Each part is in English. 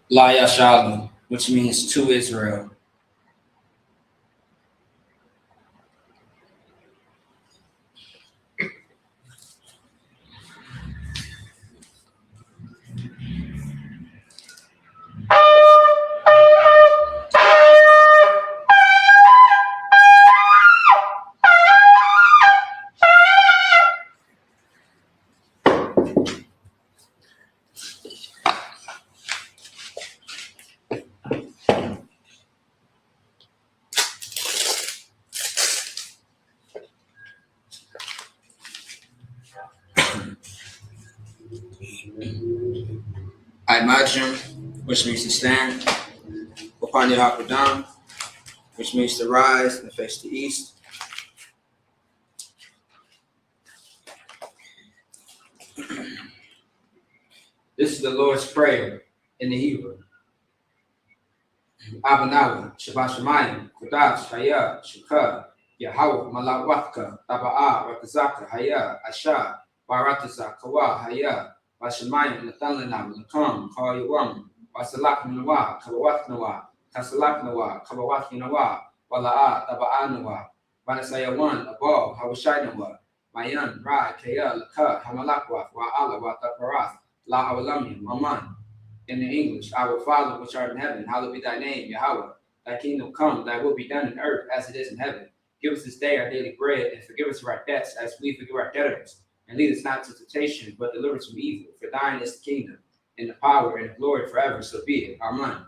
La Yashalu, which means to Israel. Imagine, which means to stand. Upon Hakudam, which means to rise and face the east. This is the Lord's Prayer in the Hebrew. Abanawa, Shabbat Shemayim, Kodash, Haya, Shukah, Yahweh, Malawatka, Taba'a, Rakazaka, Haya, Asha, Barataza, Kawa, Haya, Bashemayim, Nathalanam, Nakam, Kawayawam, Basalak Nawa, Kawat Nawa, Kasalak Nawa, Kawat Nawa, Wala'a, Taba'a Nawa, Banasayawan, Abal, Hawashai Nawa, Mayan, Ra, Kaya, Laka, Hamalakwa, Wa'ala, Wataparath, La Awalamim, Maman. In the English, our Father which art in heaven, hallowed be thy name, Yahweh. Thy kingdom come, thy will be done in earth as it is in heaven. Give us this day our daily bread, and forgive us our debts as we forgive our debtors. And lead us not into temptation, but deliver us from evil. For thine is the kingdom, and the power, and the glory forever. So be it. Amen.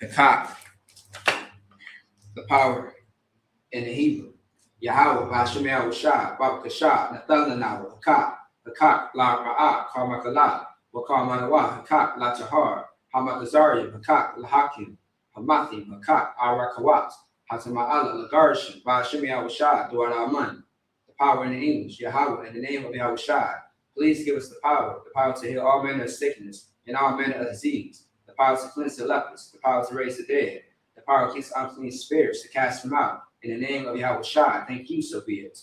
Hakak, the power in the Hebrew. Yahweh, Bashem Yahushua, Babakashah, Nathalanawa, Hakak. Hakak la ra'ah, karmakala, wakarmanawa, hakak la tahar, hamakazariya, hakak la hakim, hamathim, hakak arakawat, hatama'ala lagarishim, ba'ashim Yahushua, du'ala. The power in the English, Yahweh, in the name of Yahushua, please give us the power to heal all manner of sickness and all manner of disease, the power to cleanse the lepers, the power to raise the dead, the power to cleanse unclean spirits, to cast them out. In the name of Yahushua, thank you, so be it.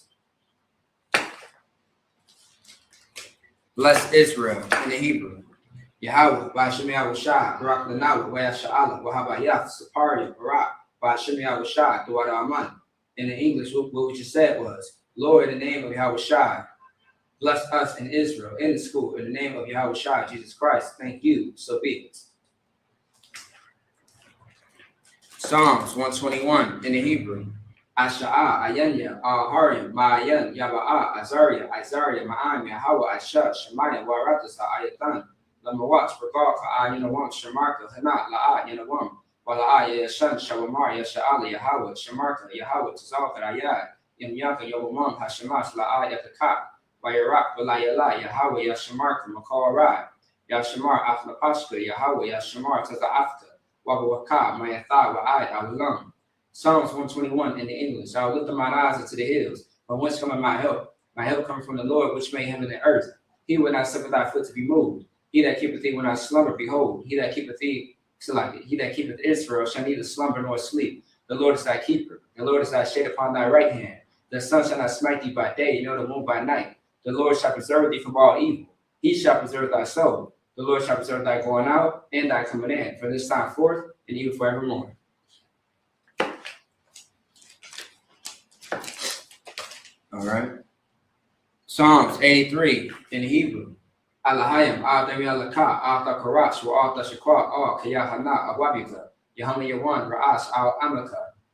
Bless Israel in the Hebrew. Yahweh, Bashem Yahushua, Barak Lanawa, Wayasha'ala, Wahabayah, Saparia, Barak, Bashem Yahushua, Duwada Aman. In the English, what we just said was, Lord, in the name of Yahushua, bless us in Israel, in the school, in the name of Yahushua, Jesus Christ. Thank you, so be it. Psalms 121 in the Hebrew. Asha'a, Ayanya, Harim, Ma'ayan, Yaba'a, Azaria, Ma'am, Yahweh, Asha, Shemaya, Waratasa, Ayatan, Lamawatch, Bagaka, Ayanawam, Shamarka, Hanat, La'a, Yanawam, Wala'a, Yashan, Shawamar, Yasha'ala, Yahweh, Shamarka, Yahweh, Tazalka, Ayad, Yamyaka, Yawamam, Hashemash, La'a, Yakaka, Wayarak, Walayala, Yahweh, Yashamarka, Makawara, Yashamar, Aflapashka, Yahweh, Yashamar, Taza'afka, Wabawaka, Mayatha, Wa'ad, Awalam. Psalms 121 in the English. I will lift up mine eyes unto the hills, from whence cometh my help? My help comes from the Lord, which made heaven and earth. He will not suffer thy foot to be moved. He that keepeth thee will not slumber. Behold, he that keepeth Israel shall neither slumber nor sleep. The Lord is thy keeper. The Lord is thy shade upon thy right hand. The sun shall not smite thee by day, nor the moon by night. The Lord shall preserve thee from all evil. He shall preserve thy soul. The Lord shall preserve thy going out and thy coming in, from this time forth and even forevermore. All right. Psalms 83 in Hebrew. Alahayim, Adam Yalaka, Alta Karash, Alta Shakwa, Al Kayahana, Awabika, Yahama Yawan, Ra'as, Al Amaka,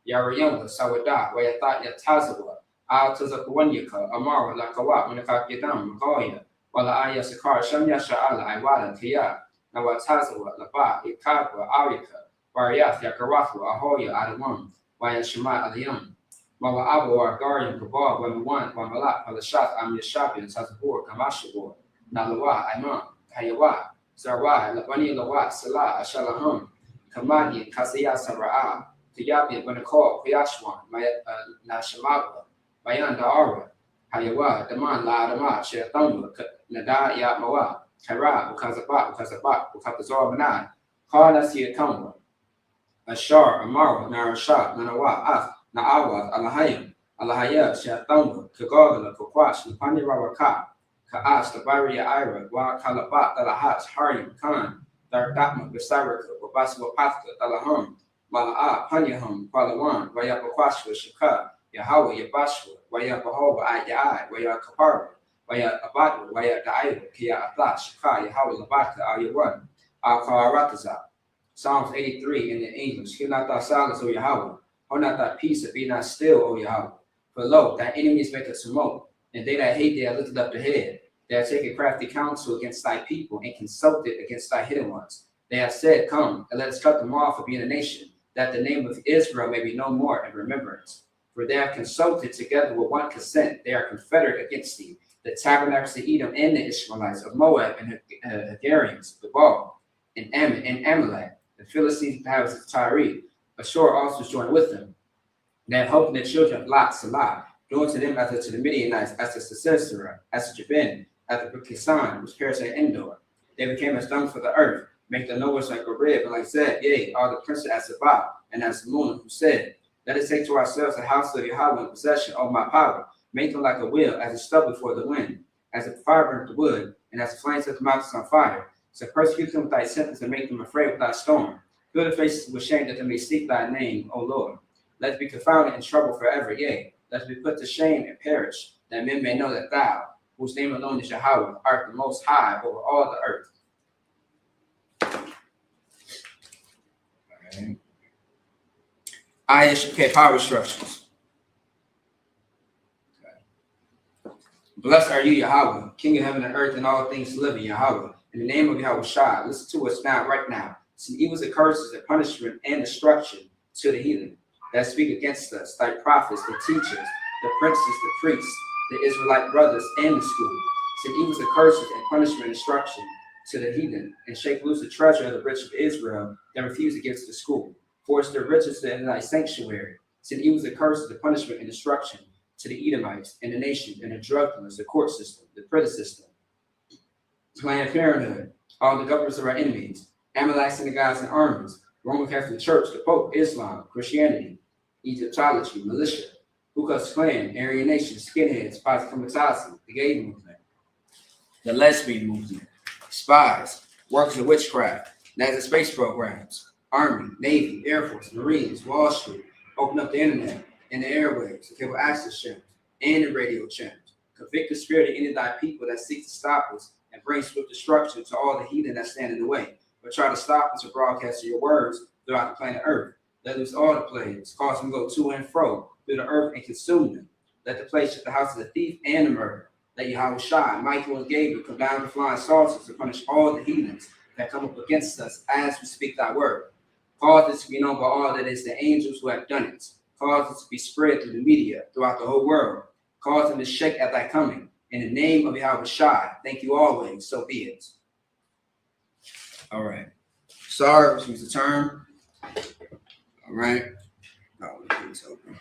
Yarayama, Sawada, Wayathat Yatazawa, Al Tazakawanyaka, Amara, Lakawat, Manaka Yadam, Magoya, Wala Aya Sakar, Shamya Sha'ala, Iwala, Kaya, Nawatazawa, Laba, Ikadwa, Arika, Variath, Yakarafu, Ahoya, Adamam, Wayashima, Aliyam. Mama Abu or Guardian Kabal, Wamawan, Wamalak, Palashat, Am Yashabi, and Tazabur, Kamashabur, Nalawa, Imam, Hayawa, Zarwa, Labani Lawat, Salah, Ashalahum, Kamadi, Kasaya Sara'a, Kayabi, Banakor, Kuyashwan, Nashamaba, Bayan Da'ara, Hayawa, Daman, La Adama, Shetamba, Nada Yatmawa, Kara, Ukazabat, Ukapazor Manad, Karnasi Kamwa, Ashar, Amara, Narashat, Nanawa, Af. Na'awad, Alahayim, Alahaya, Shatamba, Kagogala, Kokwash, Napani Rawaka, Ka'as, Tabaria Ira, Wa Kalabat, Dalahats, Harim, Khan, Dargatma, Gasaraka, Wabaswapatka, Dalahum, Mala'a, Panyahum, Palawan, Wayapakwashwa, Shaka, Yahweh, Yabashwa, Wayapahova, Ayai, Wayakapara, Waya Abadu, Waya Daiwa, Kia Atla, Shaka, Yahweh, Labaka, Ayawan, Al Kawarataza. Psalms 83 in the English. Hear not thy silence, O Yahweh. Hold not thy peace, and be not still, O Yahweh. For lo, thy enemies make us smoke, and they that hate thee are lifted up the head. They have taken crafty counsel against thy people, and consulted against thy hidden ones. They have said, Come, and let us cut them off for being a nation, that the name of Israel may be no more in remembrance. For they have consulted together with one consent. They are confederate against thee. The tabernacles of Edom and the Ishmaelites of Moab and Hagarians, Gebal, and Ammon and Amalek, the Philistines inhabitants of Tyre. Ashur also is joined with them. They had hope in the children of Lot, Salah, doing to them as to the Midianites, as to Sisera, as to Jabin, as to Kisan, which perished at Endor. They became as dung for the earth, make the noise like a rib, and like Zeb, yea, all the princes as Sabbath, and as Salmon, who said, Let us take to ourselves the house of Yahweh in possession, O my power, make them like a wheel, as a stubble before the wind, as a fire burnt the wood, and as the flames set the mountains on fire. So persecute them with thy sentence, and make them afraid with thy storm. Fill their faces with shame, that they may seek thy name, O Lord. Let us be confounded in trouble forever, yea, let us be put to shame and perish, that men may know that thou, whose name alone is Yahweh, art the most high over all the earth. Okay, power instructions. Okay. Blessed are you, Yahweh, King of heaven and earth, and all things living, Yahweh. In the name of Yahweh Shai, listen to us now, right now. See evils and curses and punishment and destruction to the heathen that speak against us, thy prophets, the teachers, the princes, the priests, the Israelite brothers, and the school. Send evils and curses and punishment and destruction to the heathen, and shake loose the treasure of the rich of Israel that refuse to give to the school. Force their riches in thy sanctuary. Send evils and curses and punishment and destruction to the Edomites and the nation and the drug dealers, the court system, the prison system, Planned Parenthood, all the governments of our enemies, Amalek synagogues and armies, Roman Catholic Church, the Pope, Islam, Christianity, Egyptology, militia, Ku Klux Klan, Aryan Nation, skinheads, Pasi Kamatazi, the gay movement, the lesbian movement, spies, workers of witchcraft, NASA space programs, Army, Navy, Air Force, Marines, Wall Street, open up the internet and the airwaves, the cable access channels, and the radio channels. Convict the spirit of any of thy people that seek to stop us and bring swift destruction to all the heathen that stand in the way, but try to stop us from broadcasting your words throughout the planet Earth. Let loose all the plagues, cause them to go to and fro through the earth and consume them. Let the place shut the house of the thief and the murderer. Let Yahweh Shai, Michael, and Gabriel come down with flying saucers to punish all the heathens that come up against us as we speak thy word. Cause this to be known by all that it's the angels who have done it. Cause it to be spread through the media throughout the whole world. Cause them to shake at thy coming. In the name of Yahweh Shai, thank you always, so be it. All right. Sorry, which means the term. All right. Oh, please open.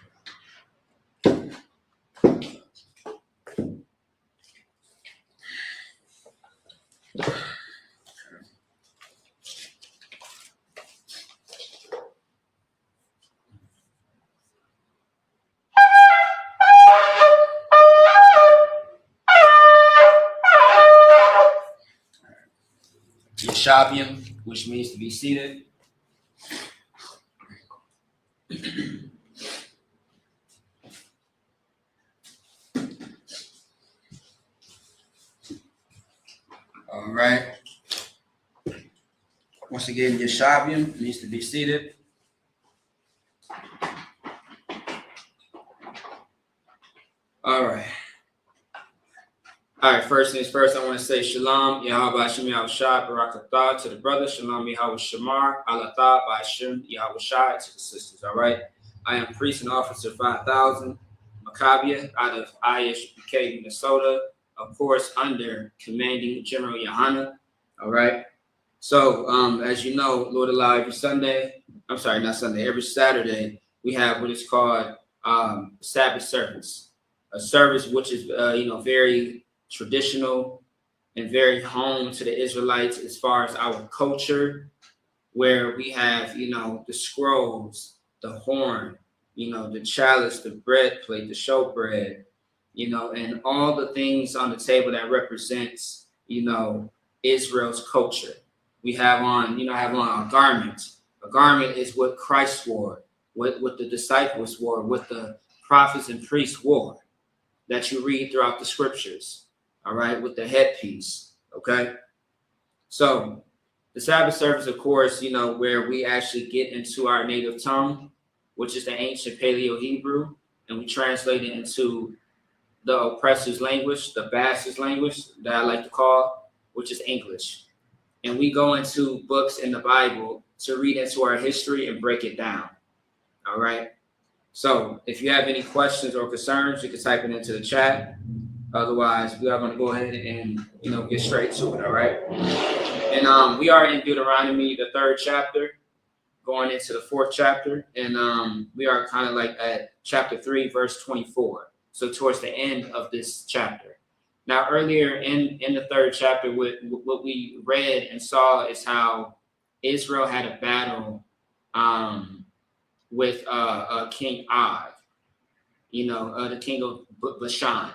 Yeshavium, which means to be seated. All right. Once again, Yeshavium means to be seated. All right. All right, first things first, I want to say Shalom, Yahweh Hashem Yahweh Shai, Barakatah to the brothers, Shalom Yahweh Shamar, Alatah, Hashem Yahweh Shai to the sisters, all right? I am priest and officer 5000, Maccabia, out of ISBK, Minnesota, of course, under commanding General Yohana, all right? So, as you know, Lord allow every every Saturday, we have what is called Sabbath Service, a service which is, very traditional and very home to the Israelites as far as our culture, where we have, the scrolls, the horn, the chalice, the bread plate, the showbread, and all the things on the table that represents, Israel's culture. We have on, have on a garment. A garment is what Christ wore, what the disciples wore, what the prophets and priests wore, that you read throughout the scriptures, all right, with the headpiece, okay? So the Sabbath service, of course, where we actually get into our native tongue, which is the ancient Paleo-Hebrew, and we translate it into the oppressor's language, the bastard's language that I like to call, which is English. And we go into books in the Bible to read into our history and break it down, all right? So if you have any questions or concerns, you can type it into the chat. Otherwise, we are going to go ahead and, get straight to it, all right? And we are in Deuteronomy, the 3rd chapter, going into the 4th chapter. And we are kind of like at chapter 3, verse 24. So towards the end of this chapter. Now, earlier in the 3rd chapter, what we read and saw is how Israel had a battle with King Og, the king of Bashan.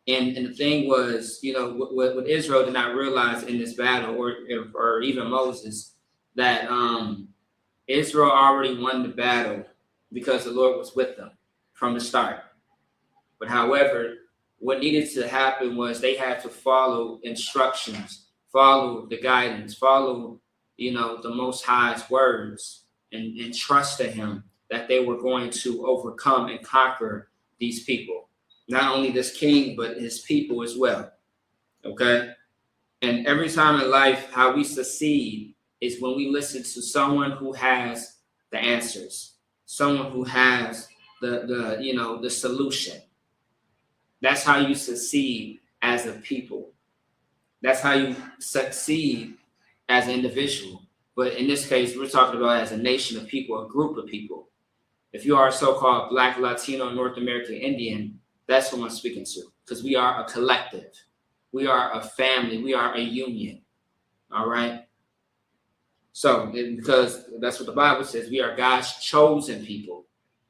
And the thing was, what Israel did not realize in this battle, or even Moses, that Israel already won the battle because the Lord was with them from the start. But however, what needed to happen was they had to follow instructions, follow the guidance, follow, the Most High's words, and trust in him that they were going to overcome and conquer these people. Not only this king, but his people as well. Okay? And every time in life, how we succeed is when we listen to someone who has the answers, someone who has the solution. That's how you succeed as a people. That's how you succeed as an individual. But in this case, we're talking about as a nation of people, a group of people. If you are a so-called Black, Latino, North American Indian, that's who I'm speaking to, because we are a collective. We are a family. We are a union. All right? So, because that's what the Bible says, we are God's chosen people.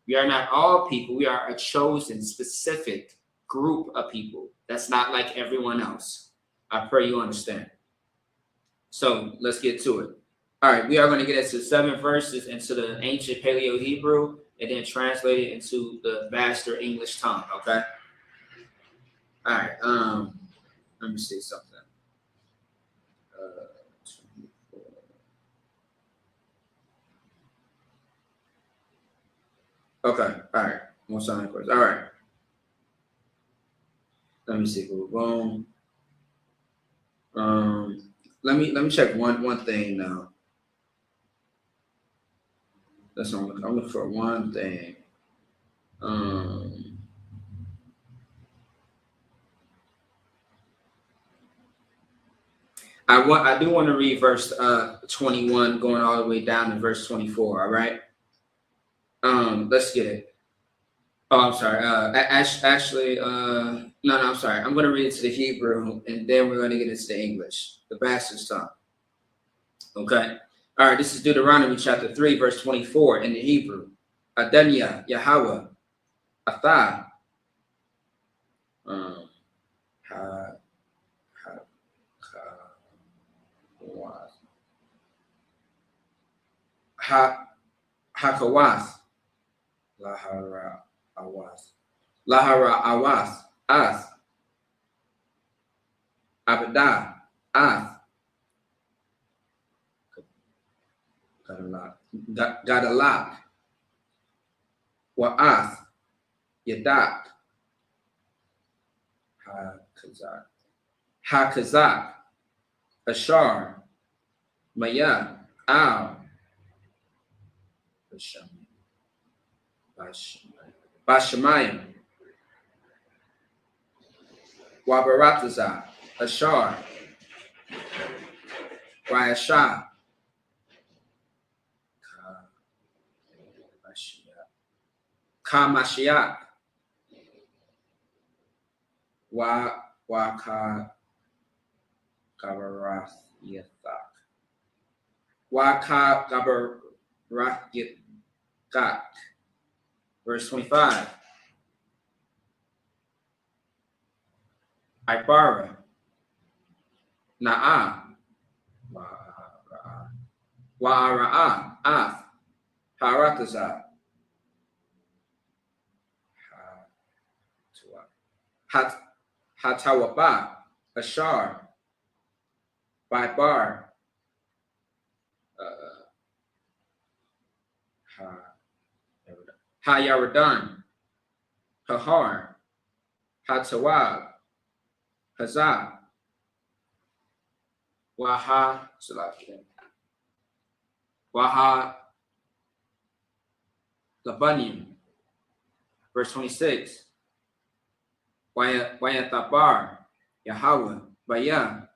We are not all people. We are a chosen, specific group of people. That's not like everyone else. I pray you understand. So, let's get to it. All right, we are going to get into 7 verses into the ancient Paleo-Hebrew and then translate it into the bastard English tongue, okay? All right, let me see something. Okay, all right. One sign, of course. All right. Let me see. Boom. Let me check one thing now. That's what I'm looking for one thing. I do want to read verse 21 going all the way down to verse 24, all right? Let's get it. Oh, I'm sorry. Actually, no, I'm sorry. I'm going to read it to the Hebrew, and then we're going to get into the English, the bastard's tongue. Okay? All right, this is Deuteronomy chapter 3, verse 24 in the Hebrew. Adanya, Yahweh, Athah, Hakawath, Lahara Awas, As, Abadah, As, Gadalak, Wa'ath, Yadak, Hakazak, Ashar, Maya, Al, Bashamayim, Wabaratazah, Ashar, Ryashah, Kamashiach, Waka Gabarath Yathak, Waka Gabarath Yathak. Verse 25. Ibara, Na'a, Wa'ara'a, Af, Harataza, Hatawaba, Ashar, Bibar, Hayaradan, Hahar, Hatawab, Hazah, Waha, Waha, Labanim. Verse 26. Wayatabar, Yahweh, Baya,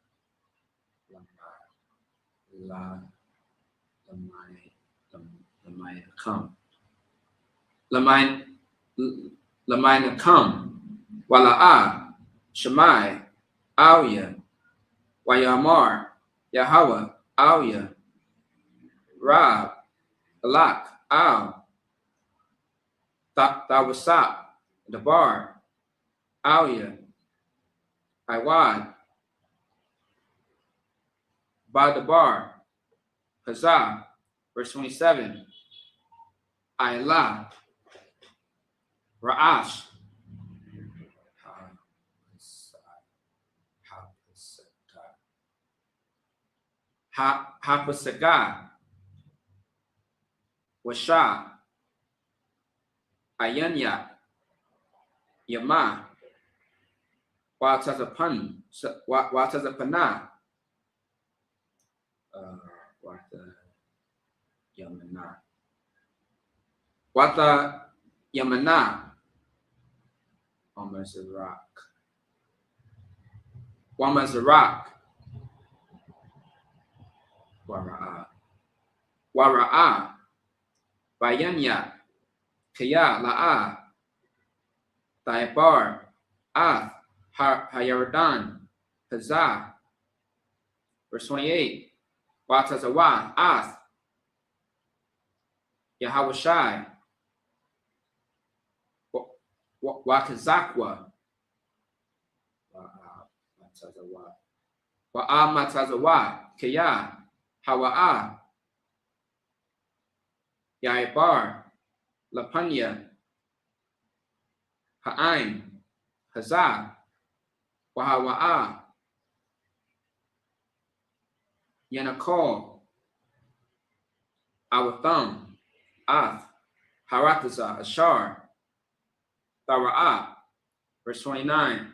Lamai come. Lamai come. Wala'a, Shemai, Awya, Wayamar, Yahweh, Awya, Rab, Alak, Al, Tawasap, Dabar, Awya, Iwad, Badabar, Hazah, verse 27, Ayla, Ra'ash, Hapasagah, Washa, Ayanya, Yama, Watazapana, Wata Yamana, Wamazarak, Wara'a, Bayanya, Kaya, La'a, Taibar, Ath, Hayaradan, Hazah, verse 28, Watazawa, Ath, Yahawashai, Wakazakwa, Wa'amatazawa, Kaya, Hawa'a, Yaibar, Lapanya, Ha'aim, Hazah, Wahawa'a, Yanakol, Awatham, Ath, Harataza, Ashar, Tara'a, verse 29,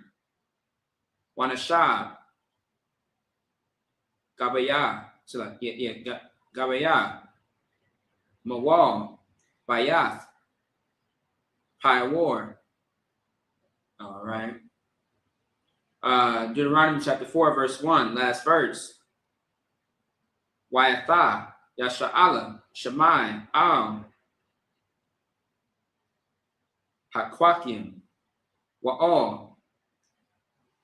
Wanashab, Gabaya, Gabaya, Mawal, Bayath, Piawar. All right. Deuteronomy chapter 4, verse 1, last verse. Wayatha, Yasha'ala, Shemai, Al, Hakwakim, Wa'al,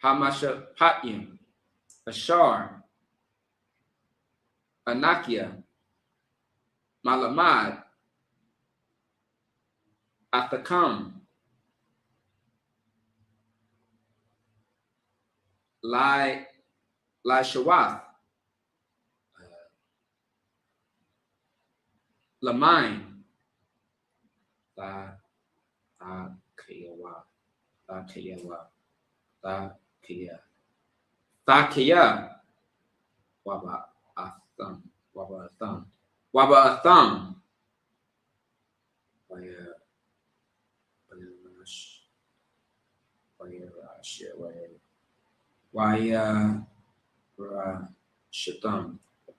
Hamashapatim, Ashar, Anakia, Malamad, Athakam, Lai Shawath, Lamain, Thakia, Waba Atham,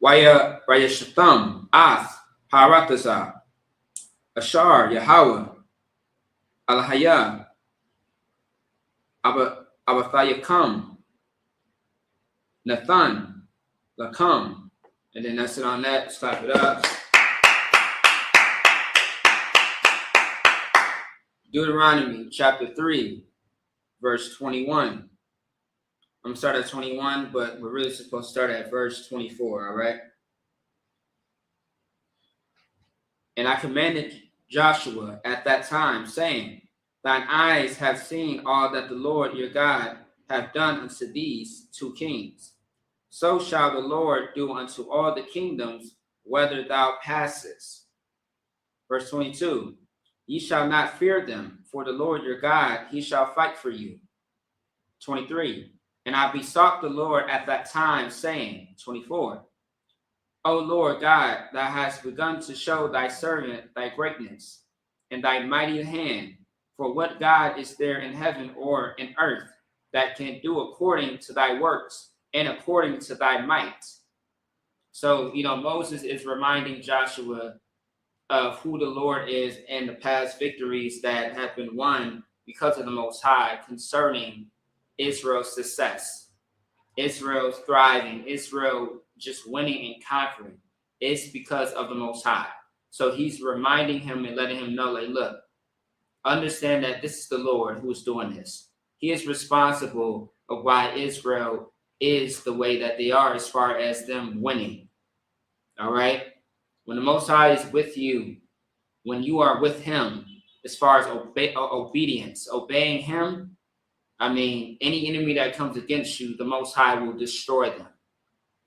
Waya Shatam, Ath, Harataza, Ashar, Yahweh, Alhaya, Abathayakam, Nathan, Lakam, and then that's it on that. Slap it up. Deuteronomy chapter 3, verse 21. I'm going to start at 21, but we're really supposed to start at verse 24, all right? And I commanded Joshua at that time, saying, Thine eyes have seen all that the Lord your God have done unto these 2 kings, so shall the Lord do unto all the kingdoms whither thou passest. Verse 22, ye shall not fear them, for the Lord your God, he shall fight for you. 23, and I besought the Lord at that time, saying, 24, O Lord God, thou hast begun to show thy servant thy greatness and thy mighty hand. For what God is there in heaven or in earth that can do according to thy works and according to thy might? So, Moses is reminding Joshua of who the Lord is and the past victories that have been won because of the Most High concerning Israel's success, Israel's thriving, Israel just winning and conquering. It's because of the Most High. So he's reminding him and letting him know, like, look, understand that this is the Lord who is doing this. He is responsible of why Israel is the way that they are as far as them winning. All right? When the Most High is with you, when you are with him, as far as obedience, obeying him, any enemy that comes against you, the Most High will destroy them.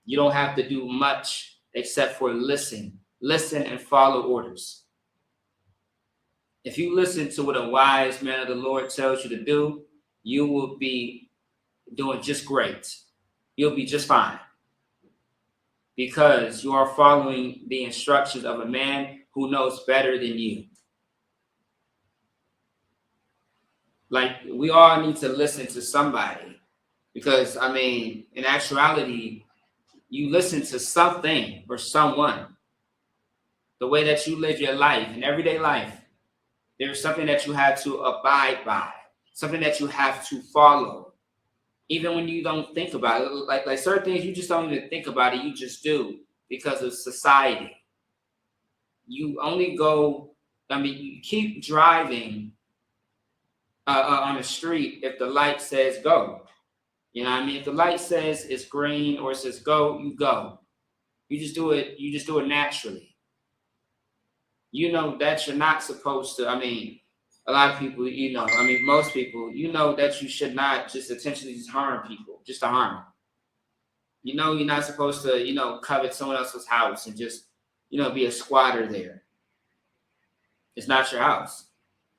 You don't have to do much except for listen and follow orders. If you listen to what a wise man of the Lord tells you to do, you will be doing just great. You'll be just fine, because you are following the instructions of a man who knows better than you. Like, we all need to listen to somebody, because, in actuality, you listen to something or someone. The way that you live your life, in everyday life, there's something that you have to abide by, something that you have to follow, even when you don't think about it. Like certain things, you just don't even think about it. You just do because of society. You only go, you keep driving on the street if the light says go. If the light says it's green or it says go, you go. You just do it. You just do it naturally. That you're not supposed to. A lot of people, most people, that you should not just intentionally just harm people, just to harm them. You're not supposed to, covet someone else's house and just, be a squatter there. It's not your house.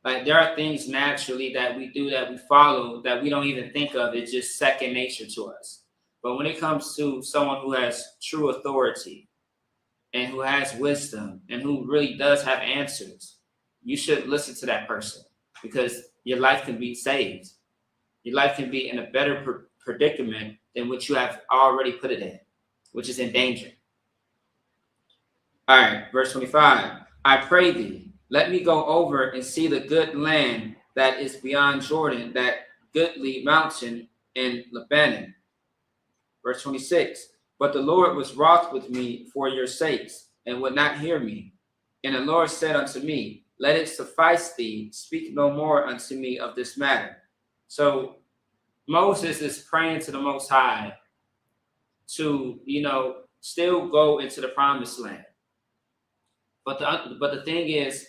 Like, there are things naturally that we do, that we follow, that we don't even think of. It's just second nature to us. But when it comes to someone who has true authority and who has wisdom and who really does have answers, you should listen to that person, because your life can be saved. Your life can be in a better predicament than what you have already put it in, which is in danger. All right, verse 25. I pray thee, let me go over and see the good land that is beyond Jordan, that goodly mountain in Lebanon. Verse 26. But the Lord was wroth with me for your sakes, and would not hear me. And the Lord said unto me, let it suffice thee, speak no more unto me of this matter. So Moses is praying to the Most High to, still go into the promised land. But the thing is,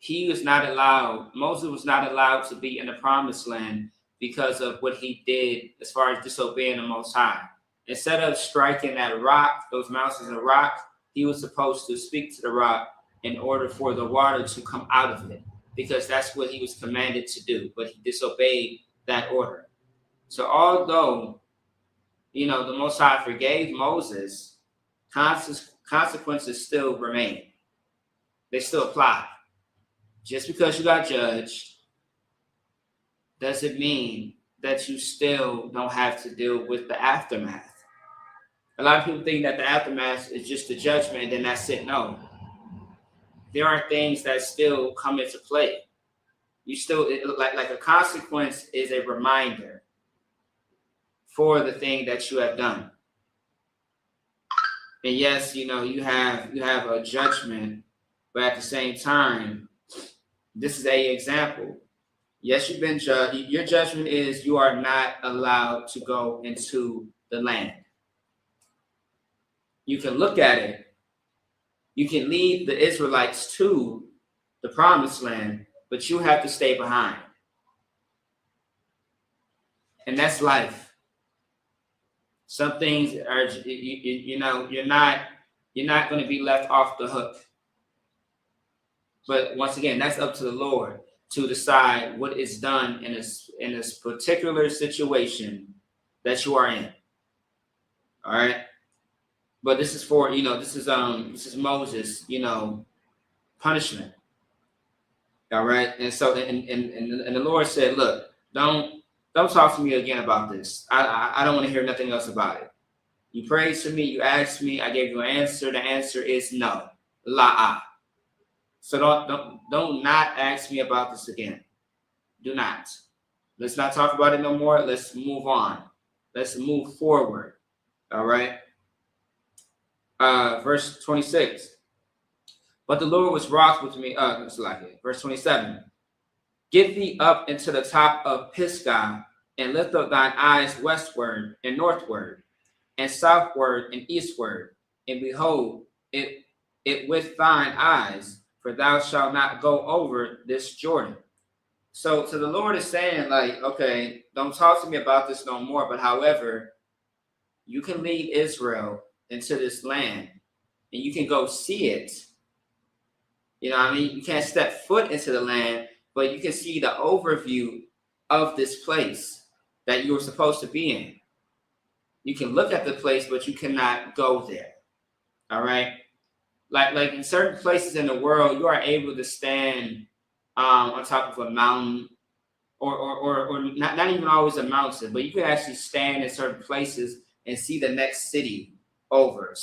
Moses was not allowed to be in the promised land because of what he did as far as disobeying the Most High. Instead of striking that rock, those mountains of rock, he was supposed to speak to the rock in order for the water to come out of it, because that's what he was commanded to do, but he disobeyed that order. So although, the Most High forgave Moses, consequences still remain. They still apply. Just because you got judged doesn't mean that you still don't have to deal with the aftermath. A lot of people think that the aftermath is just the judgment and then that's it. No. There are things that still come into play. You still, like a consequence is a reminder for the thing that you have done. And yes, you have a judgment, but at the same time, this is an example. Yes, you've been judged. Your judgment is you are not allowed to go into the land. You can look at it. You can lead the Israelites to the promised land, but you have to stay behind. And that's life. Some things are, you know, you're not going to be left off the hook. But once again, that's up to the Lord to decide what is done in this particular situation that you are in. All right. But this is for, you know, this is Moses, you know, punishment. All right. And so and the Lord said, look, don't talk to me again about this. I don't want to hear nothing else about it. You prayed to me, you asked me, I gave you an answer. The answer is no. La'ah. So don't not ask me about this again. Do not. Let's not talk about it no more. Let's move on. Let's move forward. All right. Verse 26. But the Lord was wroth with me. It's like it. Verse 27. Get thee up into the top of Pisgah, and lift up thine eyes westward and northward, and southward and eastward, and behold it with thine eyes, for thou shalt not go over this Jordan. So the Lord is saying, like, okay, don't talk to me about this no more. But however, you can lead Israel into this land, and you can go see it. You know what I mean? You can't step foot into the land, but you can see the overview of this place that you were supposed to be in. You can look at the place, but you cannot go there. All right? Like in certain places in the world, you are able to stand on top of a mountain, or not even always a mountain, but you can actually stand in certain places and see the next city over.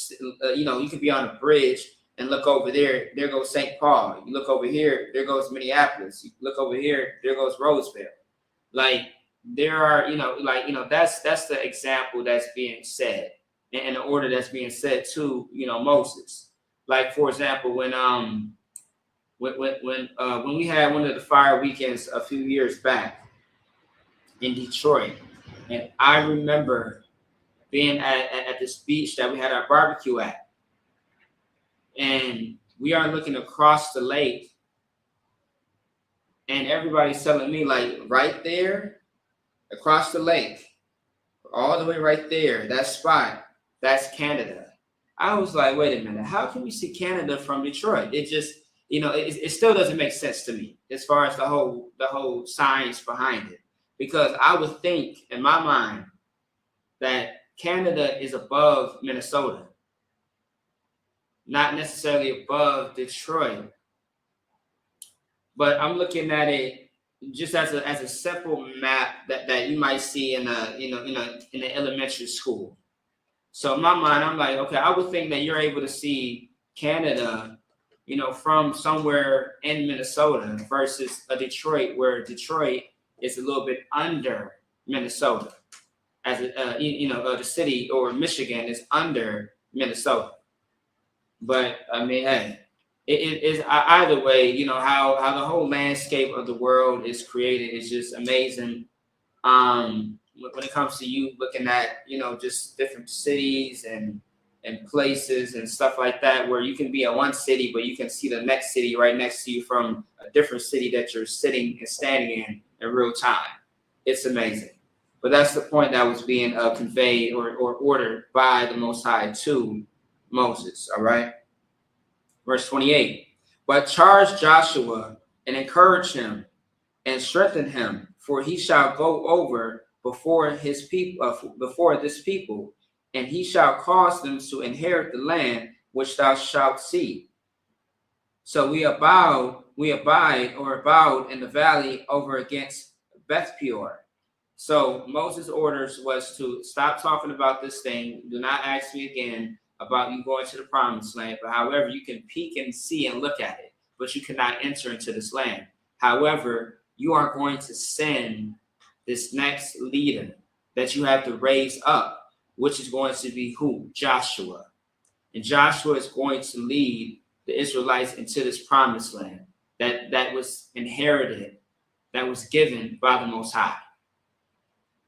You know, you could be on a bridge and look over there. There goes St. Paul. You look over here. There goes Minneapolis. You look over here. There goes Roseville. Like there are, that's the example that's being said, and the order that's being said to, Moses. Like for example, when we had one of the fire weekends a few years back in Detroit, and I remember being at this beach that we had our barbecue at, and we are looking across the lake, and everybody's telling me, like, right there across the lake, all the way right there, that spot, that's Canada. I was like, wait a minute, how can we see Canada from Detroit? It just, it still doesn't make sense to me as far as the whole science behind it, because I would think in my mind that Canada is above Minnesota, not necessarily above Detroit. But I'm looking at it just as a simple map that you might see in an elementary school. So in my mind, I'm like, okay, I would think that you're able to see Canada, from somewhere in Minnesota versus a Detroit, where Detroit is a little bit under Minnesota, as the city, or Michigan is under Minnesota. But I mean, hey, it is either way. How the whole landscape of the world is created is just amazing. When it comes to you looking at just different cities and places and stuff like that, where you can be at one city, but you can see the next city right next to you from a different city that you're sitting and standing in real time. It's amazing. But that's the point that was being conveyed or ordered by the Most High to Moses. All right. Verse 28. But charge Joshua and encourage him and strengthen him, for he shall go over before his people, before this people, and he shall cause them to inherit the land which thou shalt see. So we abide in the valley over against Beth Peor. So Moses' orders was to stop talking about this thing. Do not ask me again about you going to the promised land. But however, you can peek and see and look at it, but you cannot enter into this land. However, you are going to send this next leader that you have to raise up, which is going to be who? Joshua. And Joshua is going to lead the Israelites into this promised land that was inherited, that was given by the Most High.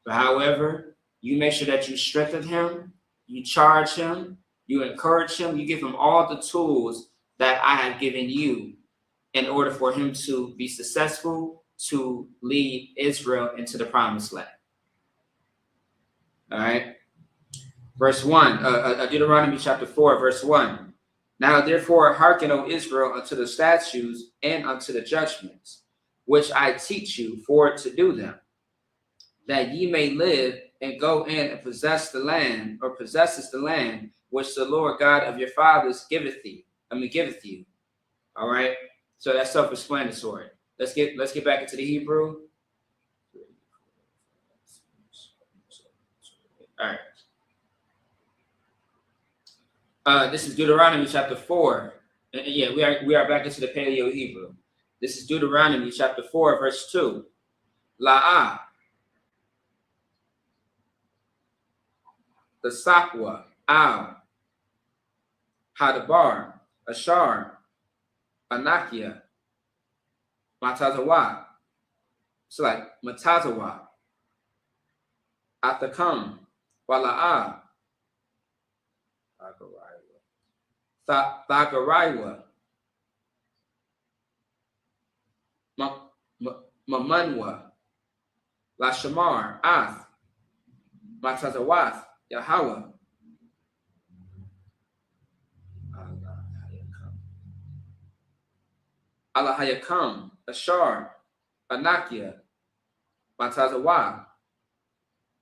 But however, you make sure that you strengthen him, you charge him, you encourage him, you give him all the tools that I have given you in order for him to be successful, to lead Israel into the promised land. All right. Verse 1, Deuteronomy chapter 4, verse 1. Now therefore hearken, O Israel, unto the statutes and unto the judgments, which I teach you for to do them, that ye may live and go in and possesses the land, which the Lord God of your fathers giveth you. All right. So that's self-explanatory. Let's get back into the Hebrew. All right. This is Deuteronomy chapter 4. And yeah, we are back into the Paleo Hebrew. This is Deuteronomy chapter 4, verse 2. La'ah, the Sakwa, Al, Hadabar, Ashar, Anakia, Matazawa. So like Matazawa, Athakam, Wala'ah, Thagaraiwa, Mamanwa, Lashamar, Ath, Matazawath, Yahweh. Alahayakam, Ashar, Anakia, Matazawa,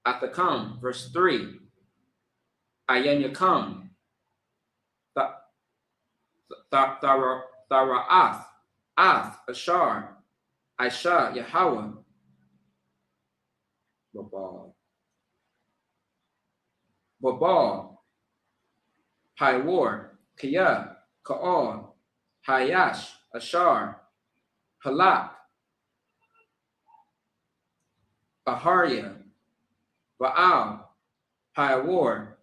Athakam, verse 3. Ayanyakam, Tharaath, Ath, Ashar, Aisha, Yahweh, Babal, Hiwar, Kiyah, Ka'al, Hayash, Ashar, Halak, Aharia, Baal, Hiwar,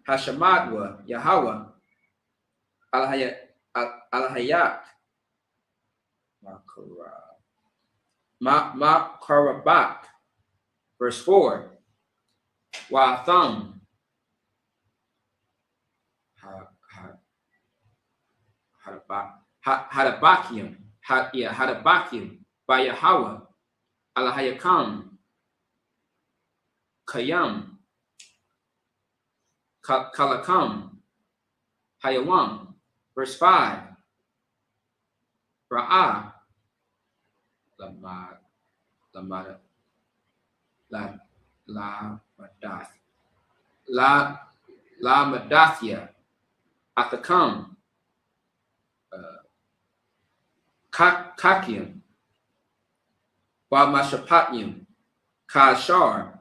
Hashamadwa, Yahweh, Alhayak, Makarabak, verse 4. Wa'atham, Hadabakim, by Yahweh, Alahayakam, Kayam, Kalakam, Hayawam, verse 5. Ra'ah, La Madathia, Athakam, Kakium, Mashapatium, Kashar,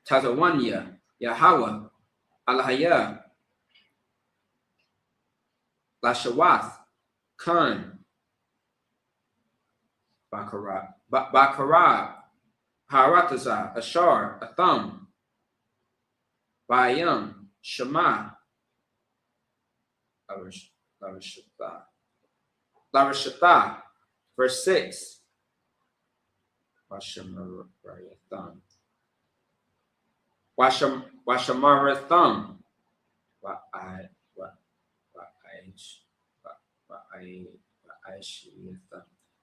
Tazawanya, Yahweh, Alahaya, Lashawath, Khan, Bakarat, Harataza, Ashar, Atham, Bayam, Shema, Larashata, verse 6. Washamaratham,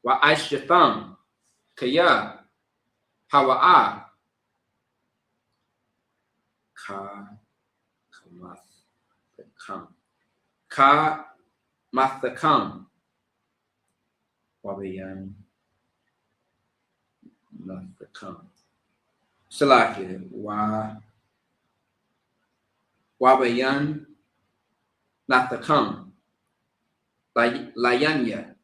Wa'aishatham, Kaya, Hawa'ah, Mathakam, Wabayan, Mathakam. Salaki, Wabayan, Nathakam, Layanya,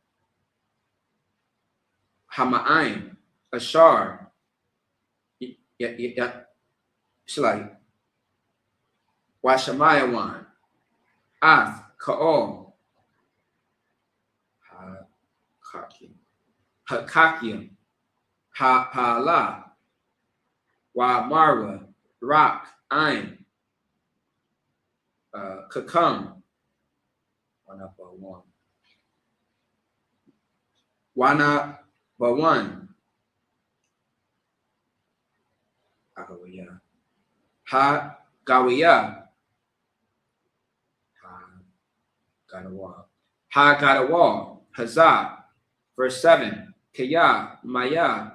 Hama'ain, Ashar, Shalai, Washamayawan, Ath, Ka'ol, Hakakim, Ha'ala, Wa Rock, Ain, Kakam, Wana Bawan, Ha Gawiya, Ha Gadawa, Hazah, verse 7. Kaya, Maya,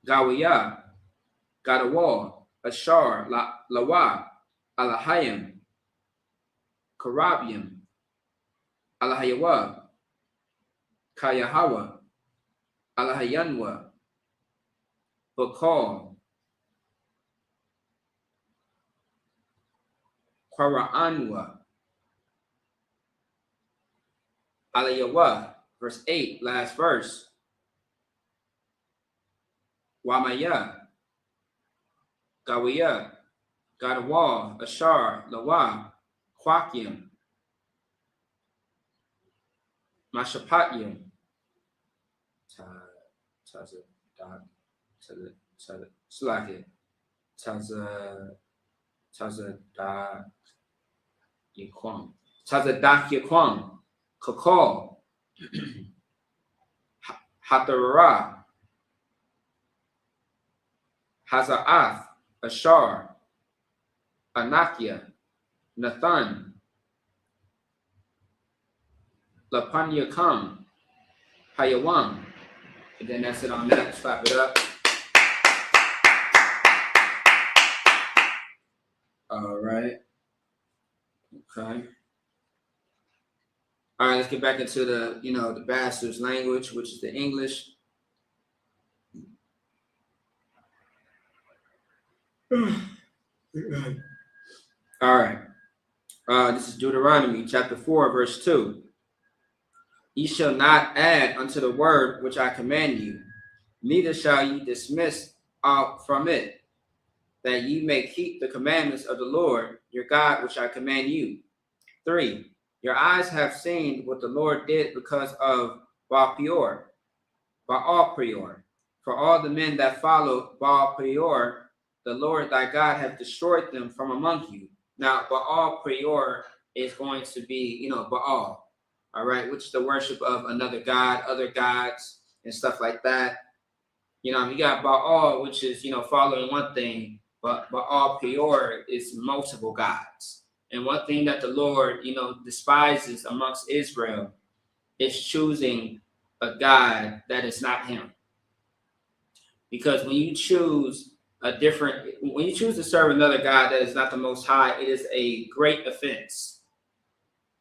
Gawiyah, Gadawal, Ashar, Lawa, Alahayim, Karabiim, Alahayawa, Kayahawa, Alahayanwa, Bakal, Quranwa, Alayawa, verse 8, last verse. Wamaya, Gawiya, Gadawa, Ashar, Lawa, Kwakim, Mashapatyam, Slaki, Taza Yaquam, Tazadak Yaquam, Kakal, Hatarara, Hazaath, Ashar, Anakia, Nathan, Lapanyakam, Hayawam. And then that's it on that. Slap it up. All right. Okay. All right, let's get back into the bastard's language, which is the English. All right. This is Deuteronomy chapter 4, verse 2. Ye shall not add unto the word which I command you, neither shall ye dismiss out from it, that ye may keep the commandments of the Lord your God, which I command you. 3. Your eyes have seen what the Lord did because of Baal Peor. For all the men that follow Baal Peor, the Lord thy God hath destroyed them from among you. Now, Baal Peor is going to be, Baal, all right, which is the worship of another god, other gods, and stuff like that. You got Baal, which is, following one thing, but Baal Peor is multiple gods. And one thing that the Lord, despises amongst Israel is choosing a God that is not him. Because when you choose to serve another God that is not the Most High, it is a great offense.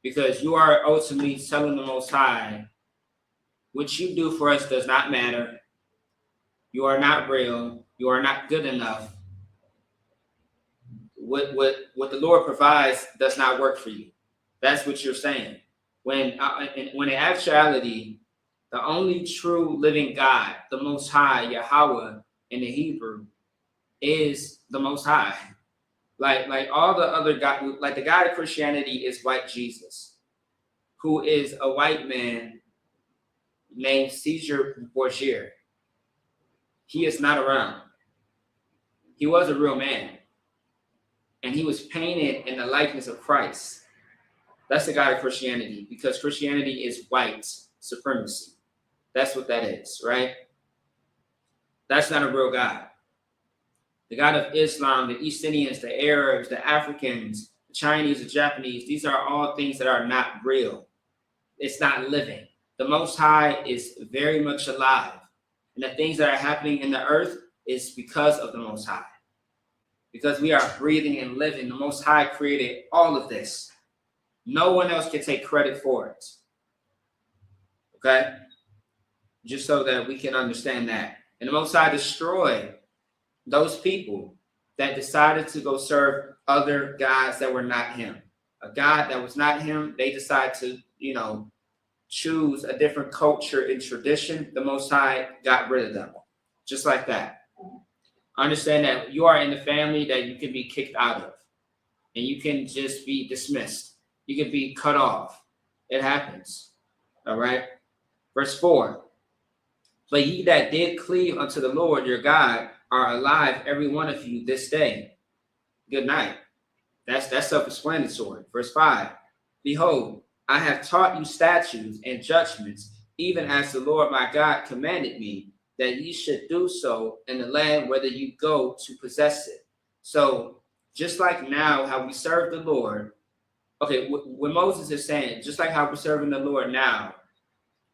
Because you are ultimately telling the Most High, what you do for us does not matter. You are not real. You are not good enough. What the Lord provides does not work for you. That's what you're saying. When in actuality, the only true living God, the Most High, Yahweh in the Hebrew, is the Most High. Like all the other God, like the God of Christianity is white Jesus, who is a white man named Caesar Borgia. He is not around. He was a real man. And he was painted in the likeness of Christ. That's the God of Christianity, because Christianity is white supremacy. That's what that is, right? That's not a real God. The God of Islam, the East Indians, the Arabs, the Africans, the Chinese, the Japanese, these are all things that are not real. It's not living. The Most High is very much alive. And the things that are happening in the earth is because of the Most High. Because we are breathing and living. The Most High created all of this. No one else can take credit for it. Okay? Just so that we can understand that. And the Most High destroyed those people that decided to go serve other gods that were not him. A God that was not him, they decided to, choose a different culture and tradition. The Most High got rid of them. Just like that. Understand that you are in the family that you can be kicked out of. And you can just be dismissed. You can be cut off. It happens. All right? Verse 4. But ye that did cleave unto the Lord your God are alive, every one of you, this day. Good night. That's self-explanatory. Verse 5. Behold, I have taught you statutes and judgments, even as the Lord my God commanded me, that ye should do so in the land whether you go to possess it. So just like now, how we serve the Lord, okay, what Moses is saying, just like how we're serving the Lord now,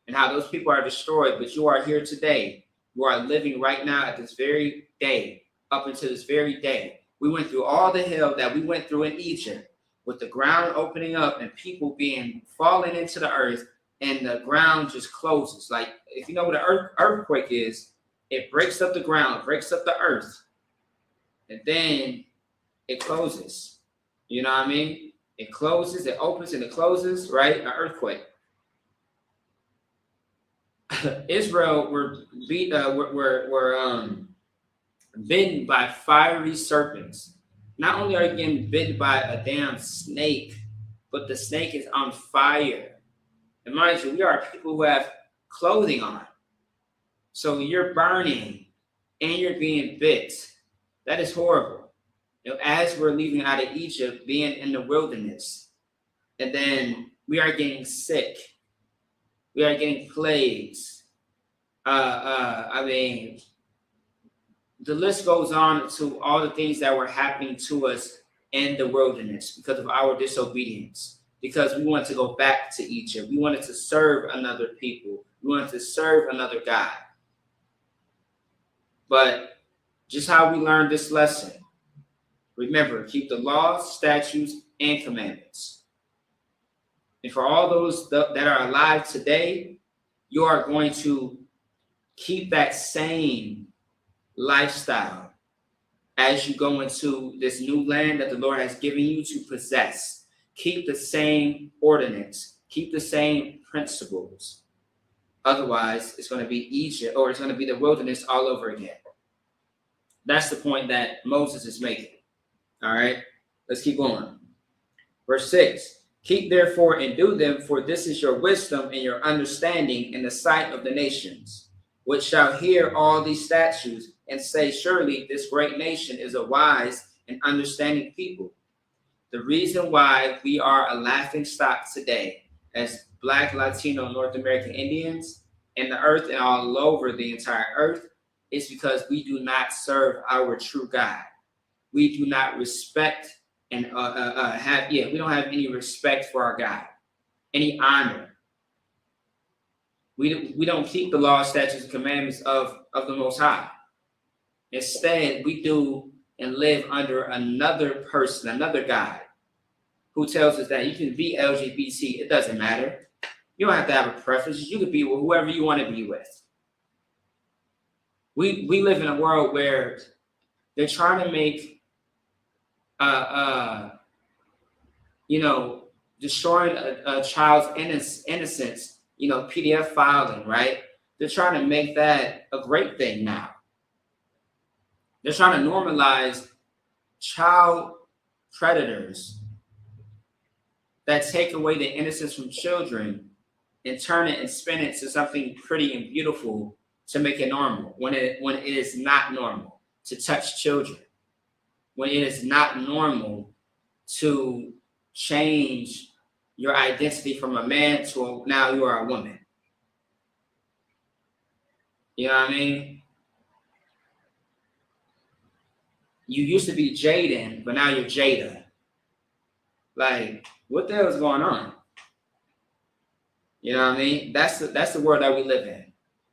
and how those people are destroyed, but you are here today, who are living right now at this very day, up until this very day. We went through all the hell that we went through in Egypt, with the ground opening up and people being falling into the earth, and the ground just closes. Like, if you know what an earthquake is, it breaks up the ground, breaks up the earth, and then it closes. You know what I mean? It closes, it opens, and it closes, right? An earthquake. Israel were bitten by fiery serpents. Not only are you getting bitten by a damn snake, but the snake is on fire. And mind you, we are people who have clothing on. So you're burning and you're being bit. That is horrible. You know, as we're leaving out of Egypt, being in the wilderness, and then we are getting sick. We are getting plagues. I mean, the list goes on to all the things that were happening to us in the wilderness because of our disobedience, because we wanted to go back to Egypt. We wanted to serve another people. We wanted to serve another God. But just how we learned this lesson, remember, keep the laws, statutes, and commandments. And for all those that are alive today, you are going to keep that same lifestyle as you go into this new land that the Lord has given you to possess. Keep the same ordinance, keep the same principles. Otherwise, it's going to be Egypt, or it's going to be the wilderness all over again. That's the point that Moses is making. All right, let's keep going. Verse 6, keep therefore and do them, for this is your wisdom and your understanding in the sight of the nations, which shall hear all these statutes and say, surely this great nation is a wise and understanding people. The reason why we are a laughing stock today as Black, Latino, North American Indians in the earth and all over the entire earth is because we do not serve our true God. We do not respect and we don't have any respect for our God, any honor. We don't keep the law, statutes, and commandments of the Most High. Instead, we do and live under another person, another God, who tells us that you can be LGBT. It doesn't matter. You don't have to have a preference. You can be with whoever you want to be with. We live in a world where they're trying to make, destroying a child's innocence, PDF filing, right? They're trying to make that a great thing now. They're trying to normalize child predators that take away the innocence from children and turn it and spin it to something pretty and beautiful to make it normal, when it is not normal to touch children, when it is not normal to change your identity from a man to now you are a woman. You know what I mean? You used to be Jaden, but now you're Jada. Like, what the hell is going on? You know what I mean? That's the world that we live in.